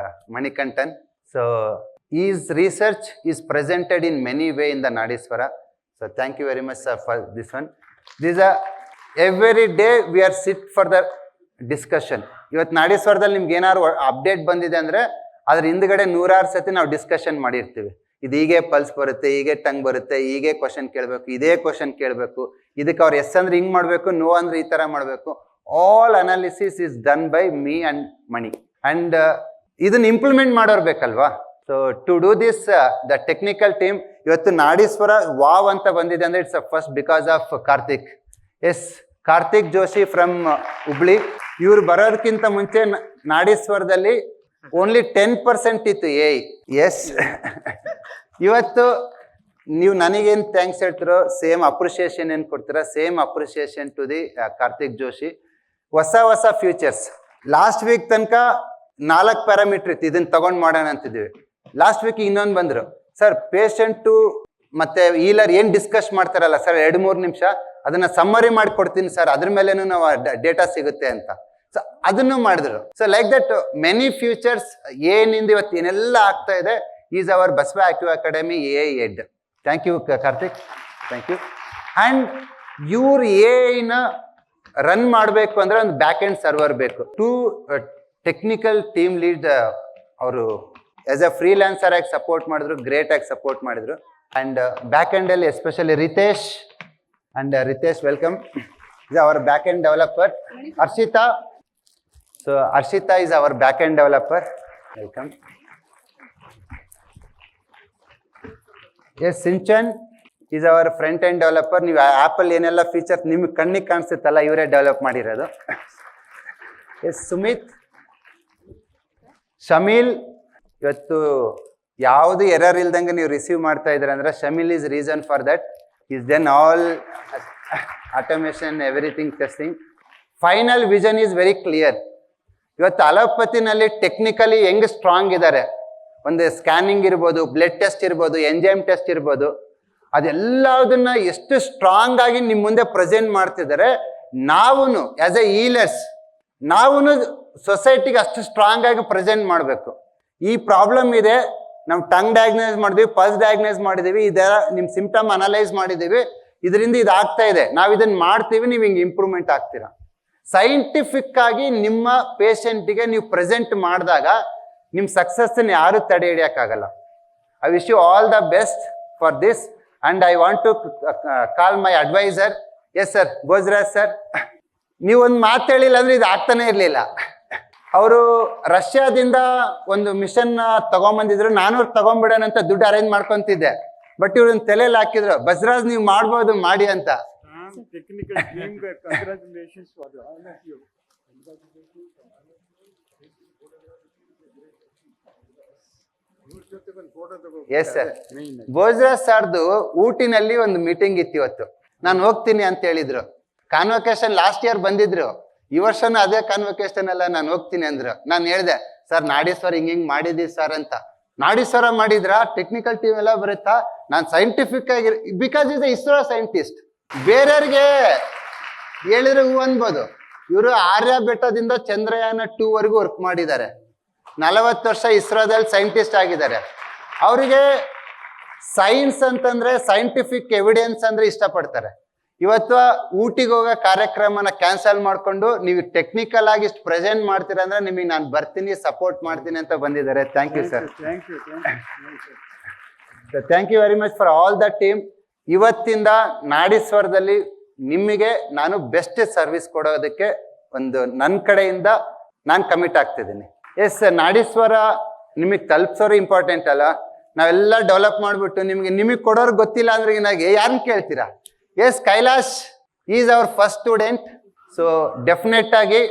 Manikantan. So his research is presented in many way in the Nadiswara. So thank you very much sir for this one. This is every day we are sit for the discussion. ಇವತ್ತು ನಾಡೀಶ್ವರದಲ್ಲಿ ನಿಮ್ಗೆ ಏನಾದ್ರು update ಬಂದಿದೆ ಅಂದ್ರೆ ಅದ್ರ ಹಿಂದ್ಗಡೆ 100 ಸತಿ ನಾವು discussion ಮಾಡಿರ್ತೀವಿ. ಇದು ಹೀಗೆ ಪಲ್ಸ್ ಬರುತ್ತೆ, ಹೀಗೆ ಟಂಗ್ ಬರುತ್ತೆ, ಹೀಗೆ ಕ್ವಶನ್ ಕೇಳಬೇಕು, ಇದೇ ಕ್ವಶನ್ ಕೇಳಬೇಕು, ಇದಕ್ಕೆ ಅವ್ರು ಎಸ್ ಅಂದ್ರೆ ಹಿಂಗ್ ಮಾಡಬೇಕು, ನೋ ಅಂದ್ರೆ ಈ ತರ ಮಾಡಬೇಕು. All analysis is done by me and Mani. And ಇದನ್ನ ಇಂಪ್ಲಿಮೆಂಟ್ ಮಾಡೋರು ಬೇಕಲ್ವಾ? So to do this the technical team. ಇವತ್ತು ನಾಡೀಶ್ವರ ವಾವ್ ಅಂತ ಬಂದಿದೆ ಅಂದ್ರೆ it's first because of Karthik. Yes, Karthik Joshi from Hubli. ಇವ್ರು ಬರೋದಕ್ಕಿಂತ ಮುಂಚೆ ನಾಡೀಶ್ವರದಲ್ಲಿ ಓನ್ಲಿ 10% ಇತ್ತು AI. ಎಸ್, ಇವತ್ತು ನೀವು ನನಗೇನು ಥ್ಯಾಂಕ್ಸ್ ಹೇಳ್ತಿರೋ, ಸೇಮ್ ಅಪ್ರಿಷಿಯೇಷನ್ ಏನು ಕೊಡ್ತೀರಾ, same appreciation to the Karthik Joshi. ಹೊಸ ಫ್ಯೂಚರ್ಸ್. ಲಾಸ್ಟ್ ವೀಕ್ ತನಕ 4 ಪ್ಯಾರಾಮೀಟರ್ ಇತ್ತು, ಇದನ್ನ ತಗೊಂಡ್ ಮಾಡೋಣ ಅಂತಿದ್ವಿ. ಲಾಸ್ಟ್ ವೀಕ್ ಇನ್ನೊಂದು ಬಂದ್ರು, ಸರ್ ಪೇಷಂಟು ಮತ್ತೆ ಈಲರ್ ಏನ್ ಡಿಸ್ಕಸ್ ಮಾಡ್ತಾರಲ್ಲ ಸರ್ 2-3 ನಿಮಿಷ ಅದನ್ನ ಸಮ್ಮರಿ ಮಾಡಿಕೊಡ್ತೀನಿ ಸರ್, ಅದ್ರ ಮೇಲೇನು ನಾವು ಡೇಟಾ ಸಿಗುತ್ತೆ ಅಂತ. ಸೊ ಅದನ್ನು ಮಾಡಿದ್ರು. So like that many features ಏನಿಂದ ಇವತ್ತು ಏನೆಲ್ಲ ಆಗ್ತಾ ಇದೆ is our Basava Acu academy a head. Thank you Karthik, thank you. And ಇವ್ರು ಎನ ರನ್ ಮಾಡಬೇಕು ಅಂದ್ರೆ ಒಂದು ಬ್ಯಾಕ್ ಎಂಡ್ ಸರ್ವರ್ ಬೇಕು. 2 ಟೆಕ್ನಿಕಲ್ ಟೀಮ್ ಲೀಡ್ ಅವರು ಆಸ್ ಎ ಫ್ರೀಲ್ಯಾನ್ಸರ್ ಆಗಿ ಸಪೋರ್ಟ್ ಮಾಡಿದ್ರು, ಗ್ರೇಟ್ ಆಗಿ ಸಪೋರ್ಟ್ ಮಾಡಿದ್ರು. ಅಂಡ್ ಬ್ಯಾಕ್ ಎಂಡ್ ಅಲ್ಲಿ especially Ritesh, and Ritesh welcome, is our back end developer. Harshita, so Harshita is our back end developer, welcome. Yes Sinchan is our front end developer. ನೀವು ಆ್ಯಪಲ್ ಏನೆಲ್ಲ features ನಿಮ್ಗೆ ಕಣ್ಣಿಗೆ ಕಾಣಿಸುತ್ತಲ್ಲ ಇವರೇ ಡೆವಲಪ್ ಮಾಡಿರೋದು. ಎಸ್ ಸುಮಿತ್. ಶಮೀಲ್, ಇವತ್ತು ಯಾವುದು ಎರರ್ ಇಲ್ದಂಗೆ ನೀವು ರಿಸೀವ್ ಮಾಡ್ತಾ ಇದ್ದೀರ ಅಂದ್ರೆ Shameel is reason for that. Is then all automation everything testing. Final vision is very clear. ಇವತ್ತು ಅಲೋಪತಿನಲ್ಲಿ ಟೆಕ್ನಿಕಲಿ ಹೆಂಗೆ ಸ್ಟ್ರಾಂಗ್ ಇದ್ದಾರೆ, ಒಂದು ಸ್ಕ್ಯಾನಿಂಗ್ ಇರ್ಬೋದು, ಬ್ಲಡ್ ಟೆಸ್ಟ್ ಇರ್ಬೋದು, ಎಂಜೈಮ್ ಟೆಸ್ಟ್ ಇರ್ಬೋದು, ಅದೆಲ್ಲದನ್ನ ಎಷ್ಟು ಸ್ಟ್ರಾಂಗ್ ಆಗಿ ನಿಮ್ಮ ಮುಂದೆ ಪ್ರೆಸೆಂಟ್ ಮಾಡ್ತಿದ್ದಾರೆ. ನಾವು ಆಸ್ ಎ ಈಲರ್ಸ್ ನಾವು ಸೊಸೈಟಿಗೆ ಅಷ್ಟು ಸ್ಟ್ರಾಂಗ್ ಆಗಿ ಪ್ರೆಸೆಂಟ್ ಮಾಡಬೇಕು. ಈ ಪ್ರಾಬ್ಲಮ್ ಇದೆ, ನಾವು ಟಂಗ್ ಡಯಾಗ್ನೈಸ್ ಮಾಡಿದ್ವಿ, ಪಲ್ಸ್ ಡಯಾಗ್ನೈಸ್ ಮಾಡಿದೀವಿ, ಇದೆಲ್ಲ ನಿಮ್ಮ ಸಿಂಪ್ಟಮ್ ಅನಲೈಸ್ ಮಾಡಿದೀವಿ, ಇದರಿಂದ ಇದಾಗ್ತಾ ಇದೆ, ನಾವು ಇದನ್ನ ಮಾಡ್ತೀವಿ, ನೀವು ಹಿಂಗೆ ಇಂಪ್ರೂವ್ಮೆಂಟ್ ಆಗ್ತೀರಾ. ಸೈಂಟಿಫಿಕ್ ಆಗಿ ನಿಮ್ಮ ಪೇಷಂಟಿಗೆ ನೀವು ಪ್ರೆಸೆಂಟ್ ಮಾಡಿದಾಗ ನಿಮ್ಮ ಸಕ್ಸಸ್ಸನ್ನು ಯಾರು ತಡೆ ಹಿಡಿಯೋಕ್ಕಾಗಲ್ಲ. I wish you all the best for this. And I want to call my advisor. Yes sir, Bhojaraj sir, ನೀವೊಂದು ಮಾತು ಹೇಳಿಲ್ಲ ಅಂದ್ರೆ ಇದು ಆಗ್ತಾನೆ ಇರಲಿಲ್ಲ. ಅವರು ರಷ್ಯಾದಿಂದ ಒಂದು ಮಿಷನ್ ತಗೊಂಬಂದಿದ್ರು, ನಾನು ತಗೊಂಡ್ಬಿಡೋಣ ಅಂತ ದುಡ್ಡು ಅರೇಂಜ್ ಮಾಡ್ಕೊಂತಿದ್ದೆ. ಬಟ್ ಇವ್ರನ್ನ ತಲೆಯಲ್ಲಿ ಹಾಕಿದ್ರು, ಬಸವರಾಜ್ ನೀವು ಮಾಡ್ಬೋದು ಮಾಡಿ ಅಂತ. ಎಸ್ ಸರ್, ಭೋಜರಾಜ್ ಸರ್ದು ಊಟಿನಲ್ಲಿ ಒಂದು ಮೀಟಿಂಗ್ ಇತ್ತು ಇವತ್ತು. ನಾನು ಹೋಗ್ತೀನಿ ಅಂತ ಹೇಳಿದ್ರು. ಕಾನ್ವೊಕೇಶನ್ ಲಾಸ್ಟ್ ಇಯರ್ ಬಂದಿದ್ರು, ಈ ವರ್ಷನೂ ಅದೇ ಕಾನ್ವೊಕೇಶನ್ ಅಲ್ಲ, ನಾನು ಹೋಗ್ತೀನಿ ಅಂದ್ರು. ನಾನು ಹೇಳಿದೆ ಸರ್ ನಾಡೀಶ್ವರ ಹಿಂಗ್ ಮಾಡಿದೀವಿ ಸರ್ ಅಂತ. ನಾಡೀಶ್ವರ ಮಾಡಿದ್ರ ಟೆಕ್ನಿಕಲ್ ಟೀಮ್ ಎಲ್ಲ ಬರುತ್ತಾ? ನಾನು ಸೈಂಟಿಫಿಕ್ ಆಗಿ, ಬಿಕಾಸ್ ಇಸ್ ಇಸ್ರೋ ಸೈಂಟಿಸ್ಟ್. ಬೇರೆಯವ್ರಿಗೆ ಹೇಳಿದ್ರೆ ಹೂ ಅನ್ಬೋದು. ಇವರು ಆರ್ಯ ಬೆಟ್ಟದಿಂದ ಚಂದ್ರಯಾನ 2 ವರೆಗೂ ವರ್ಕ್ ಮಾಡಿದ್ದಾರೆ. 40 ವರ್ಷ ಇಸ್ರೋದಲ್ಲಿ ಸೈಂಟಿಸ್ಟ್ ಆಗಿದ್ದಾರೆ. ಅವರಿಗೆ ಸೈನ್ಸ್ ಅಂತಂದ್ರೆ, ಸೈಂಟಿಫಿಕ್ ಎವಿಡೆನ್ಸ್ ಅಂದ್ರೆ ಇಷ್ಟಪಡ್ತಾರೆ. ಇವತ್ತು ಊಟಿಗೆ ಹೋಗೋ ಕಾರ್ಯಕ್ರಮನ ಕ್ಯಾನ್ಸಲ್ ಮಾಡ್ಕೊಂಡು ನೀವು ಟೆಕ್ನಿಕಲ್ ಆಗಿ ಇಷ್ಟು ಪ್ರೆಸೆಂಟ್ ಮಾಡ್ತೀರಾ ಅಂದ್ರೆ ನಿಮಗೆ ನಾನು ಬರ್ತೀನಿ, ಸಪೋರ್ಟ್ ಮಾಡ್ತೀನಿ ಅಂತ ಬಂದಿದ್ದಾರೆ. Thank you sir. Thank you very much for all the team. ಇವತ್ತಿಂದ ನಾಡೀಶ್ವರದಲ್ಲಿ ನಿಮಗೆ ನಾನು ಬೆಸ್ಟ್ ಸರ್ವಿಸ್ ಕೊಡೋದಕ್ಕೆ ಒಂದು ನನ್ನ ಕಡೆಯಿಂದ ನಾನು ಕಮಿಟ್ ಆಗ್ತಿದ್ದೀನಿ. ಎಸ್, ನಾಡೀಶ್ವರ ನಿಮಗೆ ತಲುಪಿಸೋರು ಇಂಪಾರ್ಟೆಂಟ್ ಅಲ್ಲ. ನಾವೆಲ್ಲ ಡೆವಲಪ್ ಮಾಡಿಬಿಟ್ಟು ನಿಮಗೆ ಕೊಡೋರು ಗೊತ್ತಿಲ್ಲ ಅಂದ್ರೆ ನನಗೆ ಯಾರನ್ನ ಕೇಳ್ತೀರಾ? Yes, Kailash is our first student. So definite ಆಗಿ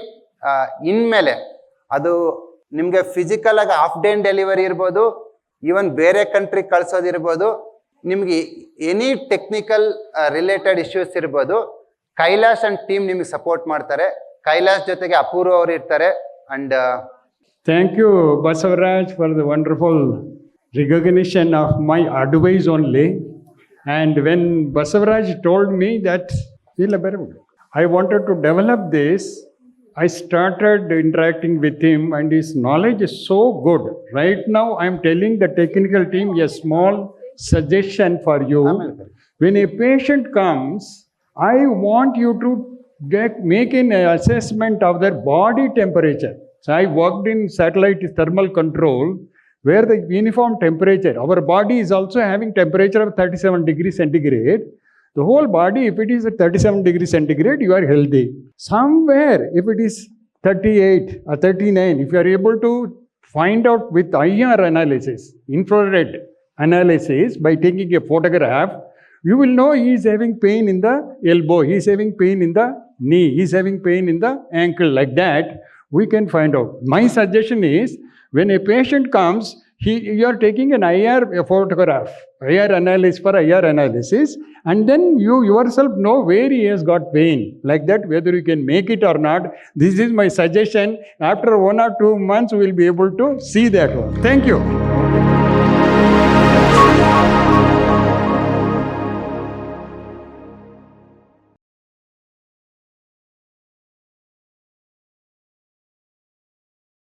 ಇನ್ಮೇಲೆ ಅದು ನಿಮಗೆ ಫಿಸಿಕಲ್ ಆಗಿ ಹಾಫ್ ಡೇ ಡೆಲಿವರಿ ಇರ್ಬೋದು, ಈವನ್ ಬೇರೆ ಕಂಟ್ರಿ ಕಳ್ಸೋದಿರ್ಬೋದು, ನಿಮ್ಗೆ ಎನಿ ಟೆಕ್ನಿಕಲ್ ರಿಲೇಟೆಡ್ ಇಶ್ಯೂಸ್ ಇರ್ಬೋದು, ಕೈಲಾಶ್ ಅಂಡ್ ಟೀಮ್ ನಿಮಗೆ ಸಪೋರ್ಟ್ ಮಾಡ್ತಾರೆ. ಕೈಲಾಶ್ ಜೊತೆಗೆ ಅಪೂರ್ವ ಅವರು ಇರ್ತಾರೆ. And thank you, Basavaraj, for the wonderful recognition of my advice only. And when Basavaraj told me that I wanted to develop this, I started interacting with him and his knowledge is so good. Right now, I am telling the technical team a small suggestion for you. When a patient comes, I want you to make an assessment of their body temperature. So I worked in satellite thermal control where the uniform temperature, our body is also having temperature of 37 degrees centigrade. The whole body, if it is at 37 degrees centigrade, you are healthy. Somewhere, if it is 38 or 39, if you are able to find out with IR analysis, infrared analysis, by taking a photograph, you will know he is having pain in the elbow, he is having pain in the knee, he is having pain in the ankle. Like that, we can find out. My suggestion is, when a patient comes, you are taking an IR photograph, IR analysis for IR analysis, and then you yourself know where he has got pain. Like that, whether you can make it or not. This is my suggestion. After 1 or 2 months, we will be able to see that one. Thank you.